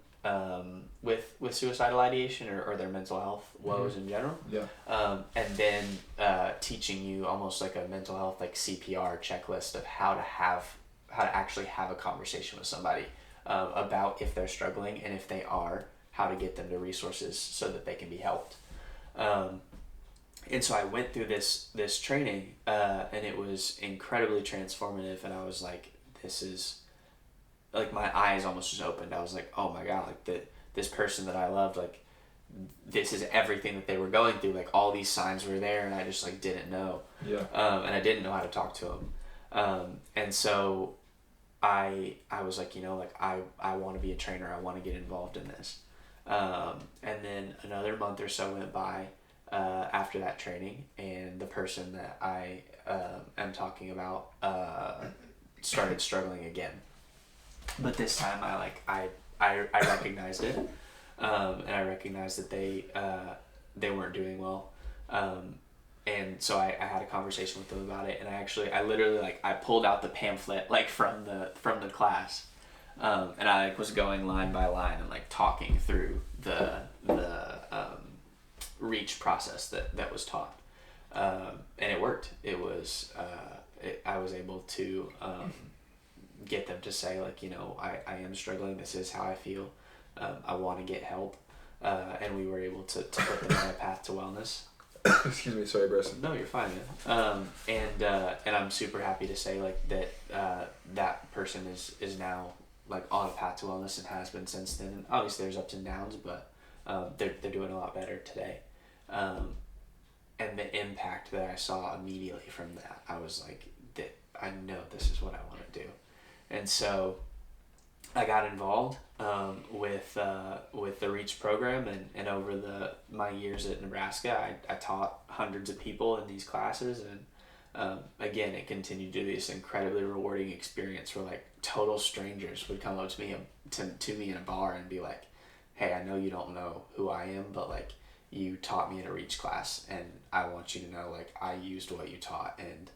with suicidal ideation or their mental health woes in general. Yeah. And then teaching you almost like a mental health CPR checklist of how to actually have a conversation with somebody about if they're struggling, and if they are, how to get them to resources so that they can be helped. And so I went through this training, and it was incredibly transformative, and I was like, this is my eyes almost just opened. I was like, oh my God, this person that I loved, this is everything that they were going through. Like all these signs were there, and I just like didn't know. Yeah. And I didn't know how to talk to them. And so I was like, like I want to be a trainer. I want to get involved in this. And then another month or so went by after that training, and the person that I am talking about started struggling again. But this time I recognized it, and I recognized that they weren't doing well. And so I had a conversation with them about it, and I literally I pulled out the pamphlet from the class, and I was going line by line and talking through the reach process that was taught, and it worked. It was I was able to get them to say I am struggling. This is how I feel. I want to get help, and we were able to put them on a path to wellness. Excuse me, sorry, Bryson. No, you're fine, man. And I'm super happy to say that person is now on a path to wellness and has been since then. And obviously there's ups and downs, but they're doing a lot better today. And the impact that I saw immediately from that, I was like, that I know this is what I want to do. And so I got involved with the REACH program, and over my years at Nebraska, I taught hundreds of people in these classes, and again, it continued to be this incredibly rewarding experience where total strangers would come up to me in a bar and be like, "Hey, I know you don't know who I am, but you taught me in a REACH class, and I want you to know I used what you taught, and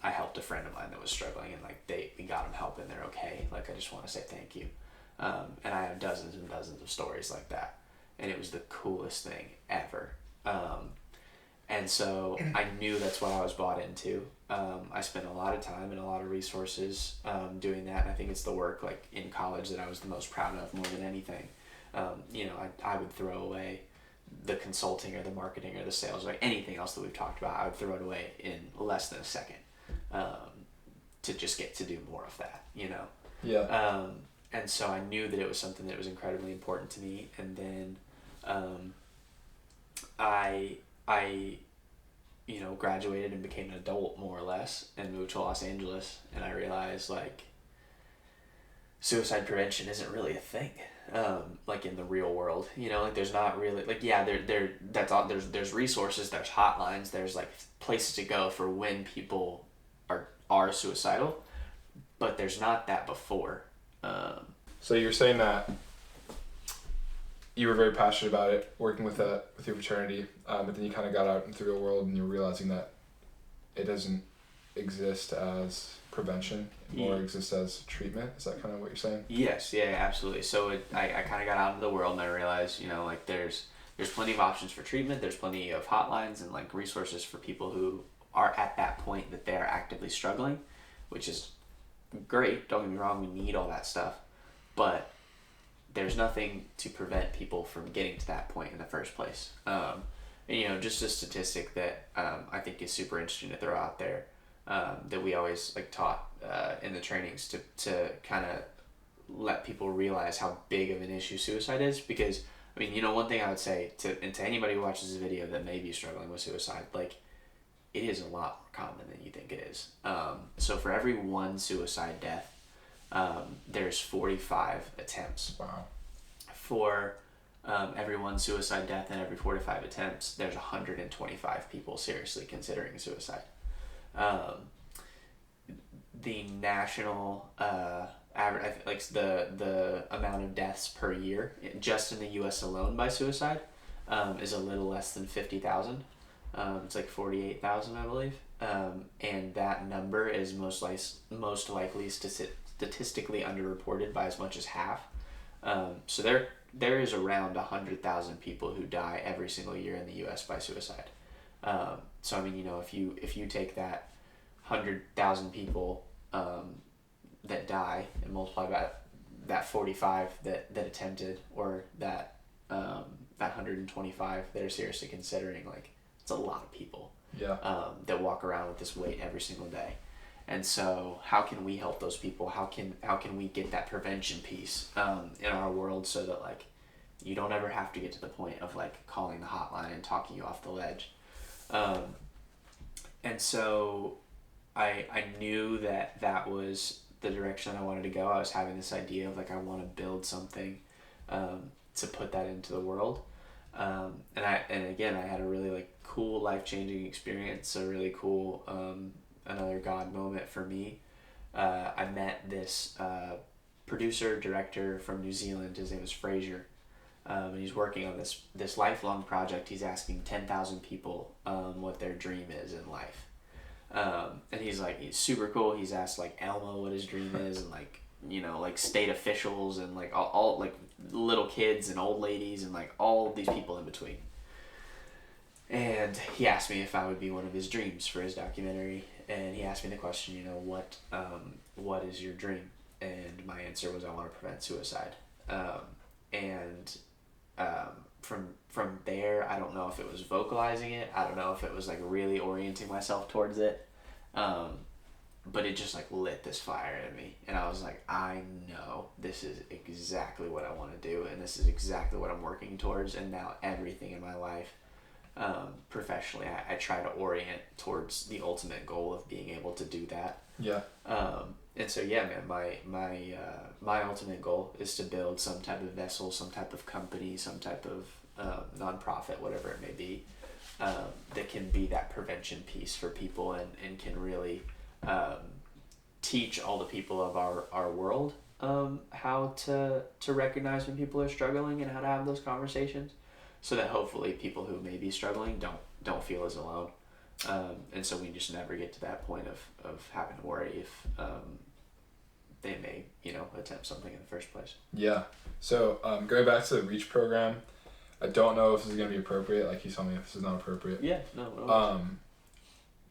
I helped a friend of mine that was struggling, and we got him help, and they're okay. I just want to say thank you." And I have dozens and dozens of stories like that, and it was the coolest thing ever. And so I knew that's what I was bought into. I spent a lot of time and a lot of resources doing that, and I think it's the work in college that I was the most proud of more than anything. I would throw away the consulting or the marketing or the sales or anything else that we've talked about. I would throw it away in less than a second to just get to do more of that, Yeah. And so I knew that it was something that was incredibly important to me. And then I graduated and became an adult more or less and moved to Los Angeles, and I realized suicide prevention isn't really a thing. In the real world, there's not really that's all, there's resources, there's hotlines, there's places to go for when people are suicidal, but there's not that before. So you're saying that you were very passionate about it, working with your fraternity, but then you kind of got out into the real world and you're realizing that it doesn't exist as prevention or exist as treatment. Is that kind of what you're saying? Yes, yeah, absolutely. So I kind of got out into the world, and I realized, there's plenty of options for treatment. There's plenty of hotlines and resources for people who are at that point that they're actively struggling, which is great. Don't get me wrong, we need all that stuff, but there's nothing to prevent people from getting to that point in the first place. And just a statistic that I think is super interesting to throw out there, that we always taught in the trainings to kind of let people realize how big of an issue suicide is. Because one thing I would say to anybody who watches this video that may be struggling with suicide, it is a lot more common than you think it is. So for every one suicide death, there's 45 attempts. Wow. For every one suicide death and every 45 attempts, there's 125 people seriously considering suicide. The national average, the amount of deaths per year just in the U.S. alone by suicide is a little less than 50,000. It's 48,000, I believe. And that number is most likely statistically underreported by as much as half. So there is around 100,000 people who die every single year in the U.S. by suicide. So if you take that 100,000 people that die and multiply by that 45 that attempted, or that 125 that are seriously considering, it's a lot of people. Yeah. That walk around with this weight every single day. And so how can we help those people? How can we get that prevention piece in our world so that You don't ever have to get to the point of like calling the hotline and talking you off the ledge. And so I knew that was the direction I wanted to go. I was having this idea of like, I want to build something to put that into the world. And again, I had a really like cool life-changing experience, a really cool another God moment for me. I met this producer director from New Zealand. His name is Fraser, and he's working on this lifelong project. He's asking 10,000 people what their dream is in life, and he's super cool. He's asked like Elmo what his dream is, and like, you know, like state officials and like all like little kids and old ladies and like all these people in between. And he asked me if I would be one of his dreams for his documentary, and he asked me the question, you know, what is your dream? And my answer was, I want to prevent suicide. From there, I don't know if it was vocalizing it, I don't know if it was like really orienting myself towards it, but it just like lit this fire in me, and I was like, I know this is exactly what I want to do, and this is exactly what I'm working towards. And now everything in my life, professionally, I try to orient towards the ultimate goal of being able to do that. Yeah. And so yeah, man, my ultimate goal is to build some type of vessel, some type of company, some type of nonprofit, whatever it may be, that can be that prevention piece for people, and can really teach all the people of our world how to recognize when people are struggling and how to have those conversations, so that hopefully people who may be struggling don't feel as alone. And so we just never get to that point of having to worry if they may, you know, attempt something in the first place. Yeah. So going back to the REACH program, I don't know if this is going to be appropriate. Like, you told me if this is not appropriate. Yeah, no.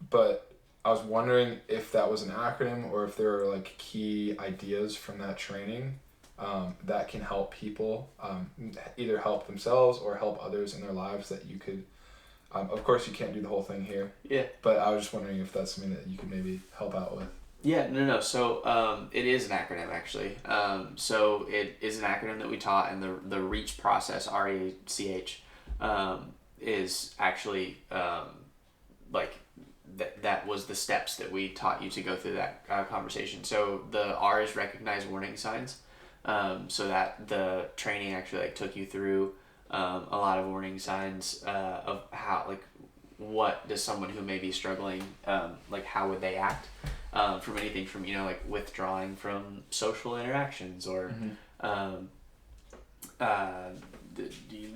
But I was wondering if that was an acronym, or if there are like key ideas from that training that can help people either help themselves or help others in their lives that you could. Of course, you can't do the whole thing here. Yeah. But I was just wondering if that's something that you could maybe help out with. Yeah, no. So it is an acronym, actually. So it is an acronym that we taught, and the REACH process, REACH, is actually like that was the steps that we taught you to go through that conversation. So the R is recognize warning signs. So that the training actually like took you through a lot of warning signs of how, like, what does someone who may be struggling, like, how would they act, from anything from, you know, like withdrawing from social interactions, or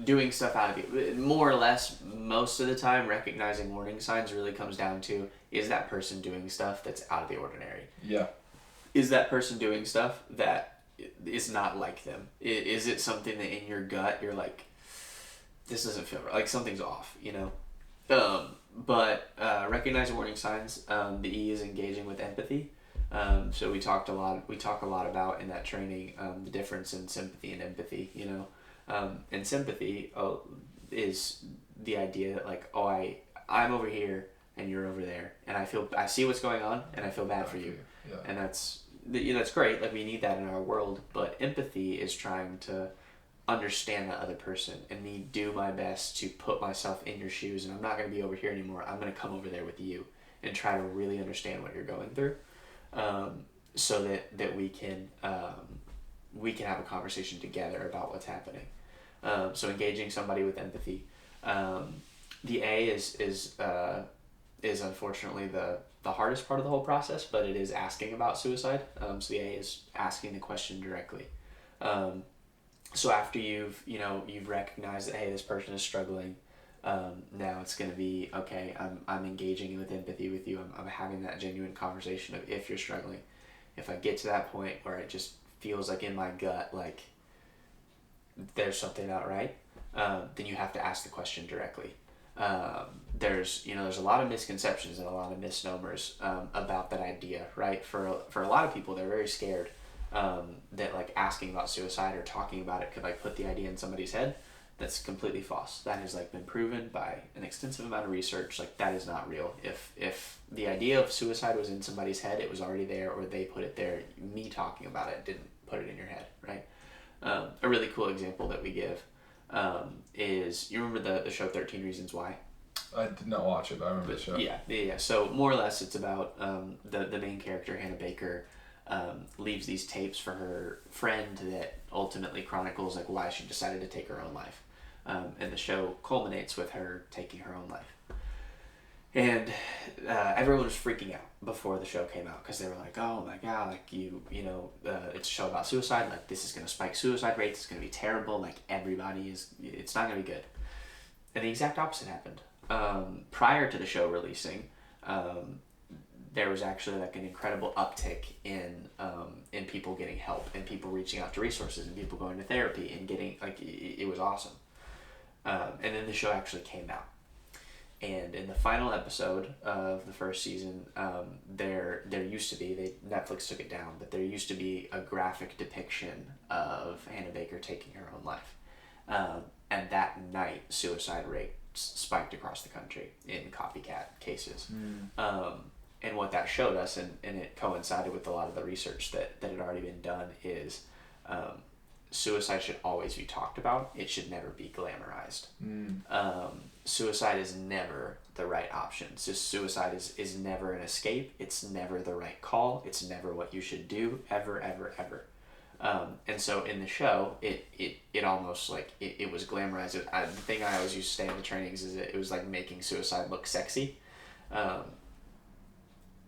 doing stuff out of you. More or less, most of the time, recognizing warning signs really comes down to, is that person doing stuff that's out of the ordinary? Yeah. Is that person doing stuff that is not like them? Is it something that in your gut you're like, this doesn't feel right, like something's off, you know? But recognizing warning signs, the E is engaging with empathy. So we talk a lot about in that training the difference in sympathy and empathy, you know? And sympathy is the idea that, like, oh, I'm over here and you're over there, and I see what's going on and I feel bad for you. Yeah. And that's great, like, we need that in our world. But empathy is trying to understand that other person, and me do my best to put myself in your shoes, and I'm not going to be over here anymore, I'm going to come over there with you and try to really understand what you're going through, so that we can have a conversation together about what's happening. So engaging somebody with empathy. The A is unfortunately the hardest part of the whole process, but it is asking about suicide. So the A is asking the question directly. So after you've recognized that, hey, this person is struggling, now it's going to be, okay, I'm engaging with empathy with you. I'm having that genuine conversation of, if you're struggling. If I get to that point where it just feels like in my gut, like there's something not right, then you have to ask the question directly. There's a lot of misconceptions and a lot of misnomers about that idea, right? For a lot of people, they're very scared that, like, asking about suicide or talking about it could, like, put the idea in somebody's head. That's completely false. That has, like, been proven by an extensive amount of research. Like, that is not real. If the idea of suicide was in somebody's head, it was already there, or they put it there. Me talking about it didn't put it in your head, right? A really cool example that we give is, you remember the show 13 Reasons Why? I did not watch it, but I remember the show. Yeah. So more or less, it's about the main character, Hannah Baker, leaves these tapes for her friend that ultimately chronicles like why she decided to take her own life, and the show culminates with her taking her own life. And everyone was freaking out before the show came out because they were like, oh my god, like it's a show about suicide, like this is going to spike suicide rates, it's going to be terrible, like it's not going to be good. And the exact opposite happened. Prior to the show releasing, there was actually like an incredible uptick in people getting help and people reaching out to resources and people going to therapy and getting like it was awesome. And then the show actually came out. And in the final episode of the first season, there used to be, Netflix took it down, but there used to be a graphic depiction of Hannah Baker taking her own life. And that night, suicide rates spiked across the country in copycat cases. And what that showed us, and it coincided with a lot of the research that had already been done, is suicide should always be talked about. It should never be glamorized. Suicide is never the right option. So suicide is never an escape. It's never the right call. It's never what you should do, ever, ever, ever. And so in the show, it almost like it was glamorized. The thing I always used to say in the trainings is that it was like making suicide look sexy.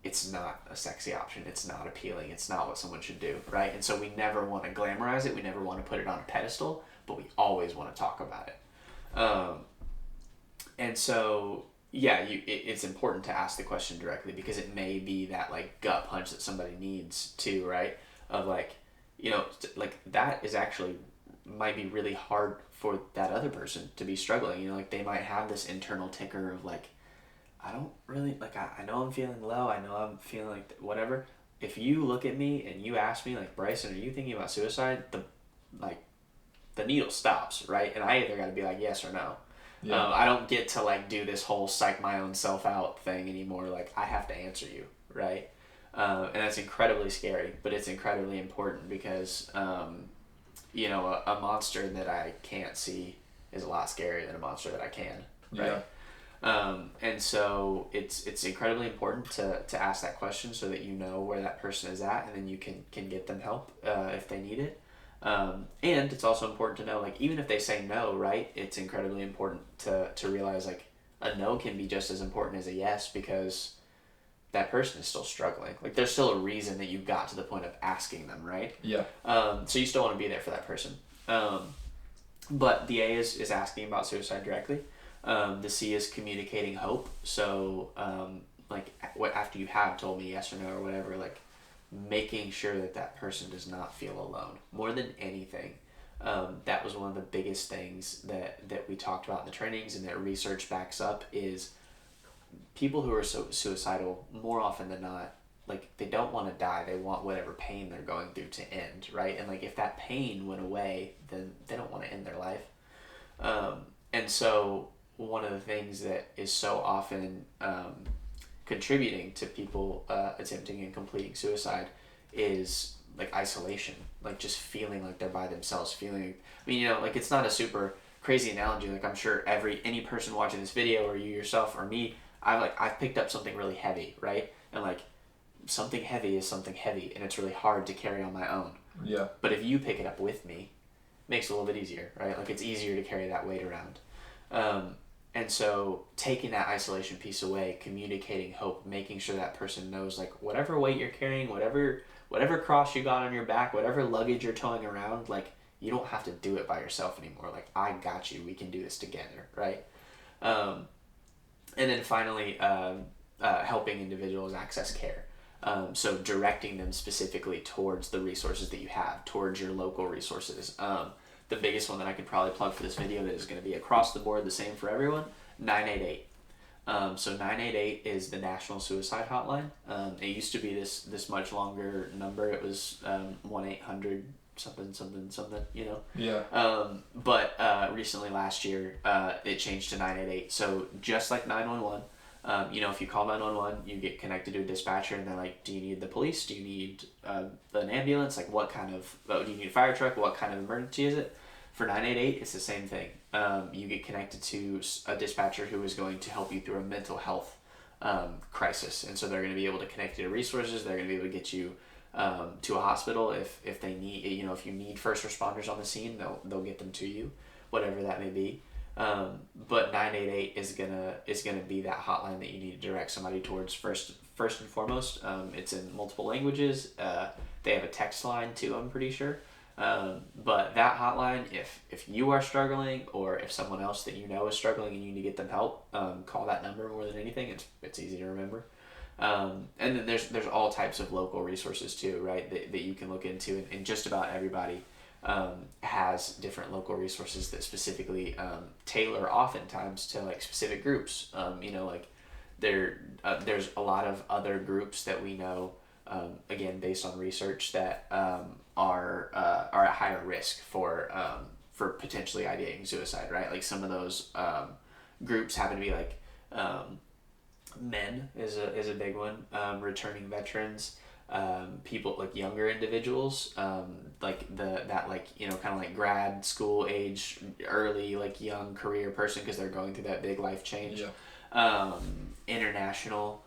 It's not a sexy option. It's not appealing. It's not what someone should do, right? And so we never want to glamorize it. We never want to put it on a pedestal, but we always want to talk about it. And so, yeah, it's important to ask the question directly because it may be that like gut punch that somebody needs too, right? Of like, like that is actually might be really hard for that other person to be struggling. Like they might have this internal ticker of like, I don't really, like, I know I'm feeling low. I know I'm feeling like whatever. If you look at me and you ask me, like, Bryson, are you thinking about suicide? The needle stops, right? And I either got to be like, yes or no. Yeah. I don't get to, like, do this whole psych my own self out thing anymore. Like, I have to answer you, right? And that's incredibly scary, but it's incredibly important because, a monster that I can't see is a lot scarier than a monster that I can, right? Yeah. And so it's incredibly important to ask that question so that you know where that person is at, and then you can get them help if they need it. And it's also important to know, like, even if they say no, right, it's incredibly important to realize, like, a no can be just as important as a yes because that person is still struggling. Like, there's still a reason that you got to the point of asking them, right? Yeah. So you still want to be there for that person. But the A is asking about suicide directly. The C is communicating hope. So, after you have told me yes or no or whatever, like, making sure that person does not feel alone. More than anything, that was one of the biggest things that we talked about in the trainings and that research backs up is people who are so suicidal, more often than not, like, they don't want to die. They want whatever pain they're going through to end, right? And, like, if that pain went away, then they don't want to end their life. And so one of the things that is so often contributing to people attempting and completing suicide is like isolation, like just feeling like they're by themselves, like it's not a super crazy analogy. Like I'm sure any person watching this video or you yourself or me, I've picked up something really heavy, right? And like something heavy is something heavy and it's really hard to carry on my own. Yeah. But if you pick it up with me, it makes it a little bit easier, right? Like it's easier to carry that weight around. And so taking that isolation piece away, communicating hope, making sure that person knows like whatever weight you're carrying, whatever cross you got on your back, whatever luggage you're towing around, like you don't have to do it by yourself anymore. Like I got you, we can do this together, right? And then finally, helping individuals access care. So directing them specifically towards the resources that you have, towards your local resources. The biggest one that I could probably plug for this video that is going to be across the board the same for everyone, 988. So 988 is the National Suicide Hotline. It used to be this much longer number. It was 1-800 something, Yeah. But recently last year, it changed to 988. So just like 911, if you call 911, you get connected to a dispatcher and they're like, do you need the police? Do you need an ambulance? Like what kind of, do you need a fire truck? What kind of emergency is it? For 988, it's the same thing. You get connected to a dispatcher who is going to help you through a mental health crisis, and so they're going to be able to connect you to resources. They're going to be able to get you to a hospital if they need, if you need first responders on the scene, they'll get them to you, whatever that may be. But 988 is gonna be that hotline that you need to direct somebody towards first and foremost. It's in multiple languages. They have a text line too, I'm pretty sure. But that hotline, if you are struggling, or if someone else that you know is struggling and you need to get them help, call that number more than anything. It's easy to remember. And then there's all types of local resources too, right? That you can look into, and just about everybody has different local resources that specifically tailor oftentimes to like specific groups. Like there's a lot of other groups that we know, again based on research, that are at higher risk for potentially ideating suicide, right? Like some of those groups happen to be like men is a big one, returning veterans, people like younger individuals, like that kind of like grad school age, early like young career person because they're going through that big life change. International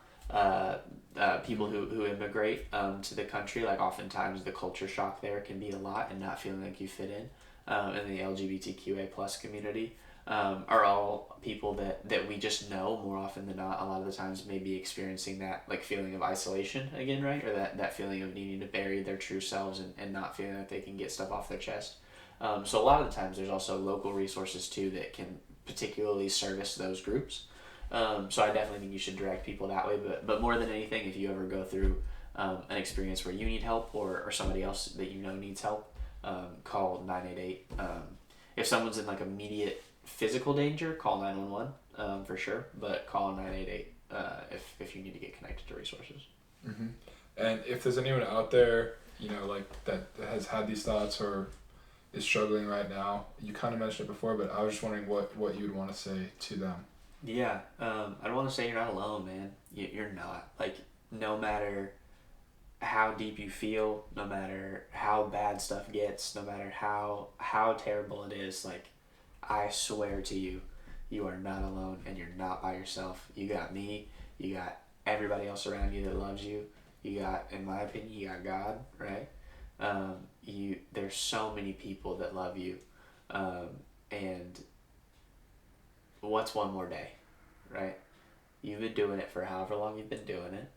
people who immigrate to the country, like oftentimes the culture shock there can be a lot, and not feeling like you fit in the LGBTQA plus community. Are all people that we just know more often than not, a lot of the times maybe experiencing that like feeling of isolation again, right? Or that feeling of needing to bury their true selves and not feeling that they can get stuff off their chest. So a lot of the times there's also local resources too that can particularly service those groups. So I definitely think you should direct people that way, but more than anything, if you ever go through an experience where you need help or somebody else that you know needs help, call 988. If someone's in like immediate physical danger, call 911 for sure, but call 988 if you need to get connected to resources. Mm-hmm. And if there's anyone out there, like that has had these thoughts or is struggling right now, you kind of mentioned it before, but I was just wondering what you would want to say to them. Yeah, I don't want to say you're not alone, man. You're not. Like, no matter how deep you feel, no matter how bad stuff gets, no matter how terrible it is, like, I swear to you, you are not alone and you're not by yourself. You got me, you got everybody else around you that loves you. You got, in my opinion, you got God, right? There's so many people that love you, and what's one more day, right? You've been doing it for however long you've been doing it.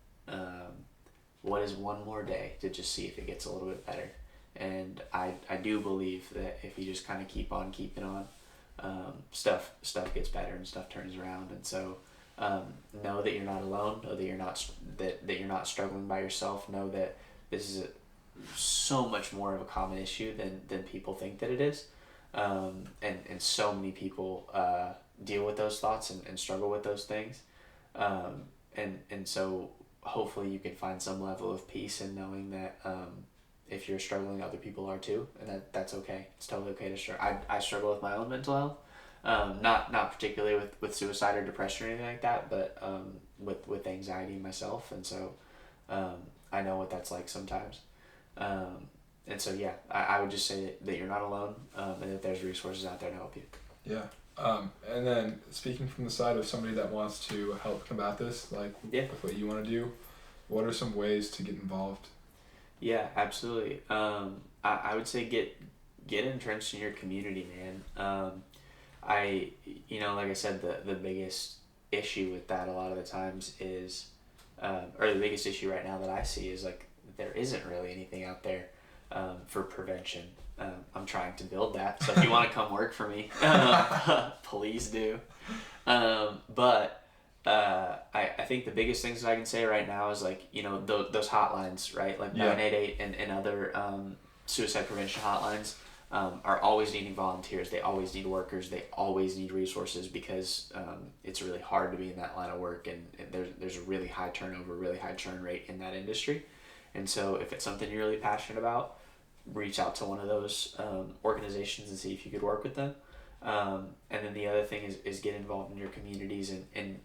What is one more day to just see if it gets a little bit better? And I do believe that if you just kind of keep on keeping on, stuff gets better and stuff turns around. And so know that you're not alone. Know that you're not struggling by yourself. Know that this is so much more of a common issue than people think that it is. And so many people deal with those thoughts and struggle with those things. And so hopefully you can find some level of peace in knowing that if you're struggling, other people are too, and that's okay. It's totally okay to struggle. I struggle with my own mental health, not particularly with suicide or depression or anything like that, but with anxiety myself, and so I know what that's like sometimes. And so yeah, I would just say that you're not alone, and that there's resources out there to help you. Yeah. And then speaking from the side of somebody that wants to help combat this, with what you want to do, what are some ways to get involved? Yeah, absolutely. I would say get entrenched in your community, man. Like I said, the biggest issue with that a lot of the times is, or the biggest issue right now that I see is like there isn't really anything out there for prevention. I'm trying to build that, so if you want to come work for me, please do. But I think the biggest things that I can say right now is those hotlines, right? Like 988 and other suicide prevention hotlines are always needing volunteers. They always need workers. They always need resources because it's really hard to be in that line of work, and there's a really high turnover, really high churn rate in that industry. And so if it's something you're really passionate about, reach out to one of those organizations and see if you could work with them. And then the other thing is get involved in your communities and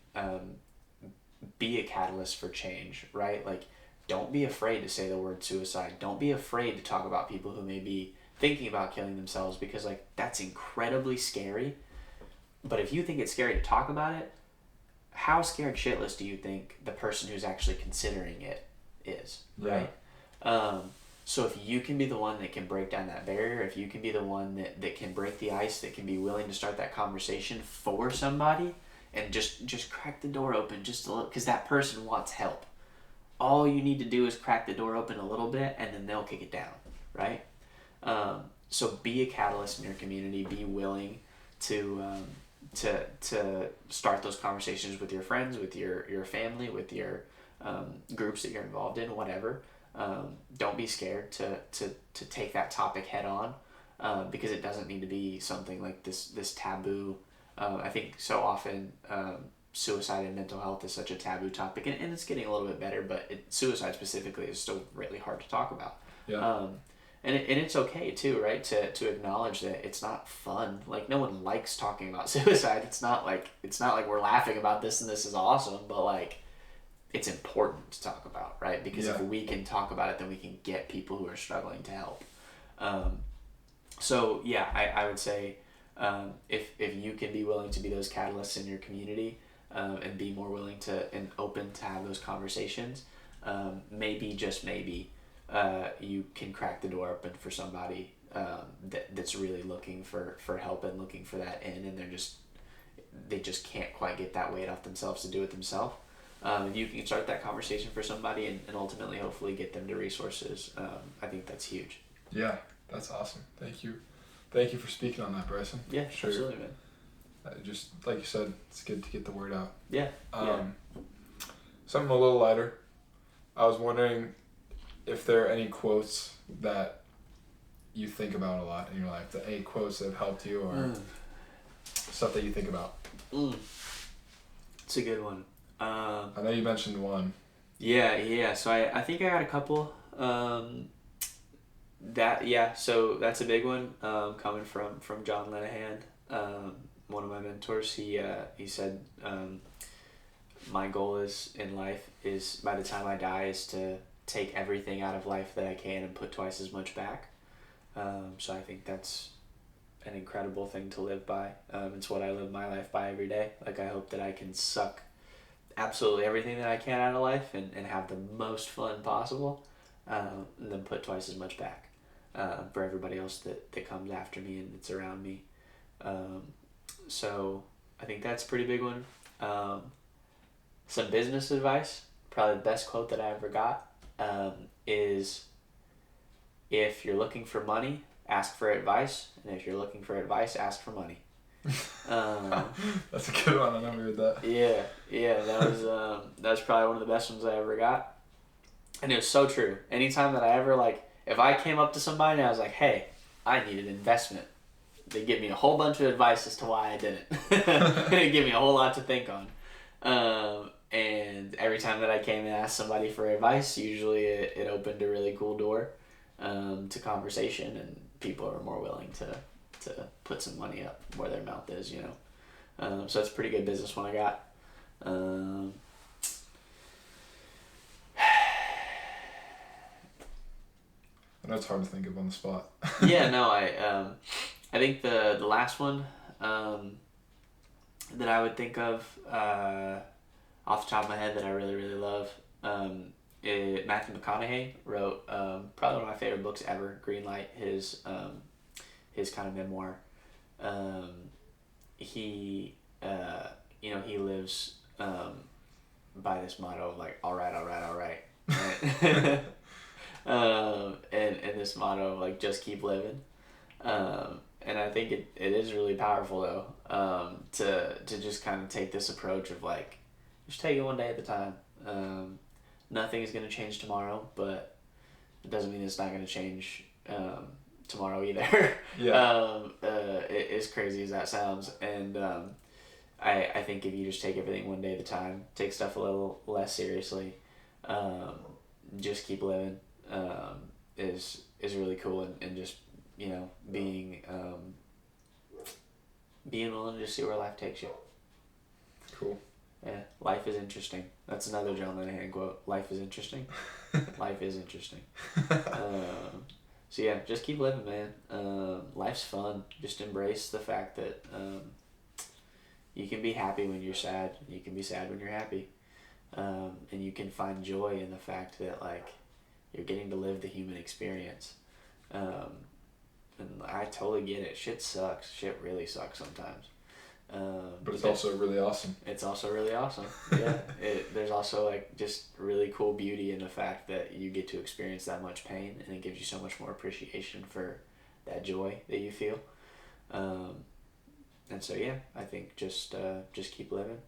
be a catalyst for change, right? Like, don't be afraid to say the word suicide. Don't be afraid to talk about people who may be thinking about killing themselves, because like that's incredibly scary. But if you think it's scary to talk about it, how scared shitless do you think the person who's actually considering it is, right? So if you can be the one that can break down that barrier, if you can be the one that can break the ice, that can be willing to start that conversation for somebody, and just crack the door open just a little, because that person wants help. All you need to do is crack the door open a little bit, and then they'll kick it down, right? So be a catalyst in your community. Be willing to start those conversations with your friends, with your family, with your groups that you're involved in, whatever. Don't be scared to take that topic head on, because it doesn't need to be something like this taboo. I think so often suicide and mental health is such a taboo topic, and it's getting a little bit better, but suicide specifically is still really hard to talk about. Yeah. And it's okay too, right? To acknowledge that it's not fun. Like, no one likes talking about suicide. It's not like we're laughing about this and this is awesome, but like, it's important to talk about, right? Because if we can talk about it, then we can get people who are struggling to help. So yeah, I would say, if you can be willing to be those catalysts in your community, and be more willing to and open to have those conversations, maybe, just maybe, you can crack the door open for somebody that's really looking for help and looking for that in, and they just can't quite get that weight off themselves to do it themselves. You can start that conversation for somebody, and ultimately hopefully get them to resources. I think that's huge. Yeah, that's awesome. Thank you for speaking on that, Bryson. Yeah, sure. Absolutely, man. Just like you said, it's good to get the word out. Yeah. Something a little lighter. I was wondering if there are any quotes that you think about a lot in your life, any quotes that have helped you, or stuff that you think about. It's a good one. I know you mentioned one. Yeah. So I think I got a couple. So that's a big one. Coming from John Lenahan, one of my mentors. He said, my goal in life is, by the time I die, is to take everything out of life that I can and put twice as much back. So I think that's an incredible thing to live by. It's what I live my life by every day. Like, I hope that I can suck absolutely everything that I can out of life and have the most fun possible, and then put twice as much back for everybody else that comes after me and that's around me. So I think that's a pretty big one. Some business advice, probably the best quote that I ever got, is, if you're looking for money, ask for advice, and if you're looking for advice, ask for money. That's a good one. I never heard that. Yeah, that was probably one of the best ones I ever got, and it was so true. Anytime that I ever, if I came up to somebody and I was like, hey, I need an investment, they give me a whole bunch of advice as to why I didn't. They give me a whole lot to think on. And every time that I came and asked somebody for advice, usually it opened a really cool door to conversation, and people are more willing to put some money up where their mouth is, so that's a pretty good business one I got. I know it's hard to think of on the spot. Yeah, no, I think the last one that I would think of off the top of my head that I really, really love, Matthew McConaughey wrote probably one of my favorite books ever, Greenlight, his kind of memoir. He lives by this motto of all right. And this motto of just keep living. And I think it is really powerful though, to just kind of take this approach of just take it one day at a time. Nothing is going to change tomorrow, but it doesn't mean it's not going to change tomorrow either. Yeah. As crazy as that sounds. And I think if you just take everything one day at a time, take stuff a little less seriously, just keep living, is really cool, and just being willing to just see where life takes you. Cool. Yeah, life is interesting. That's another John Lenahan quote. Life is interesting. Life is interesting. So yeah, just keep living, man. Life's fun. Just embrace the fact that you can be happy when you're sad. You can be sad when you're happy. And you can find joy in the fact that like you're getting to live the human experience. And I totally get it. Shit sucks. Shit really sucks sometimes. But it's also really awesome. It's also really awesome. Yeah. There's also like just really cool beauty in the fact that you get to experience that much pain, and it gives you so much more appreciation for that joy that you feel. And so yeah, I think just keep living,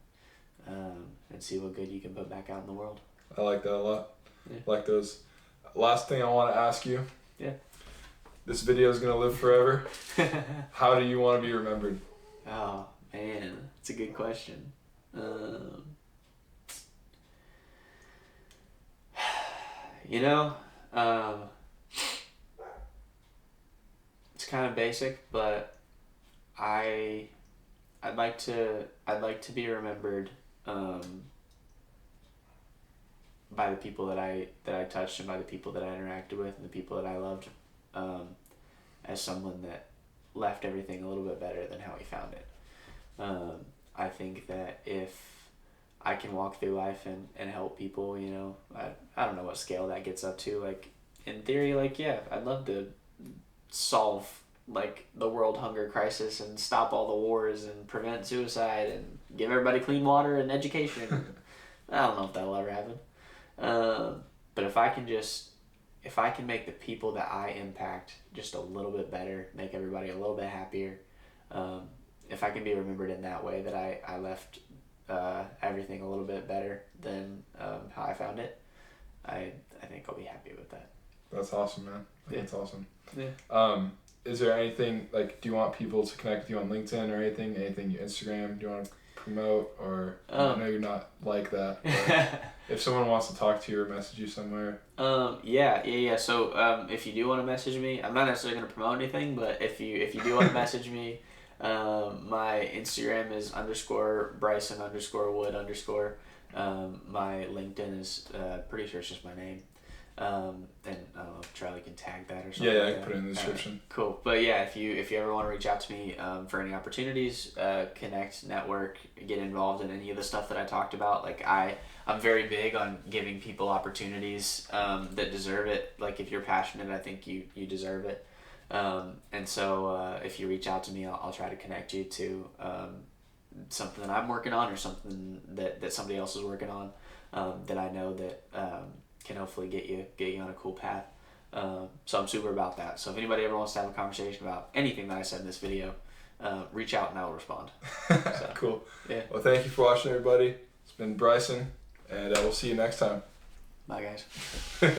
and see what good you can put back out in the world. I like that a lot. Yeah. Like those. Last thing I want to ask you. Yeah. This video is gonna live forever. How do you want to be remembered? Oh man, it's a good question. You know, it's kind of basic, but I'd like to be remembered by the people that I touched, and by the people that I interacted with, and the people that I loved, as someone that left everything a little bit better than how he found it. I think that if I can walk through life and help people, you know, I don't know what scale that gets up to. Like, in theory, like, yeah, I'd love to solve, like, the world hunger crisis and stop all the wars and prevent suicide and give everybody clean water and education. I don't know if that'll ever happen. But if I can make the people that I impact just a little bit better, make everybody a little bit happier, if I can be remembered in that way, that I left everything a little bit better than how I found it, I think I'll be happy with that. That's awesome, man. That's awesome. Yeah. Is there anything, like, do you want people to connect with you on LinkedIn or anything? Anything your Instagram do you want to promote? Or I know you're not like that, but if someone wants to talk to you or message you somewhere. Yeah. So if you do want to message me, I'm not necessarily going to promote anything, but if you do want to message me, my Instagram is _Bryson_Wood_. My LinkedIn is pretty sure it's just my name. And I don't know if Charlie can tag that or something. Yeah, I can put it in the description. Cool. But yeah, if you ever want to reach out to me for any opportunities, connect, network, get involved in any of the stuff that I talked about, like I'm very big on giving people opportunities that deserve it. Like, if you're passionate, I think you deserve it. And so if you reach out to me, I'll try to connect you to something that I'm working on, or something that somebody else is working on, that I know that can hopefully get you on a cool path. So I'm super about that. So if anybody ever wants to have a conversation about anything that I said in this video, reach out and I'll respond. So, cool. Yeah. Well, thank you for watching, everybody. It's been Bryson, and we'll see you next time. Bye, guys.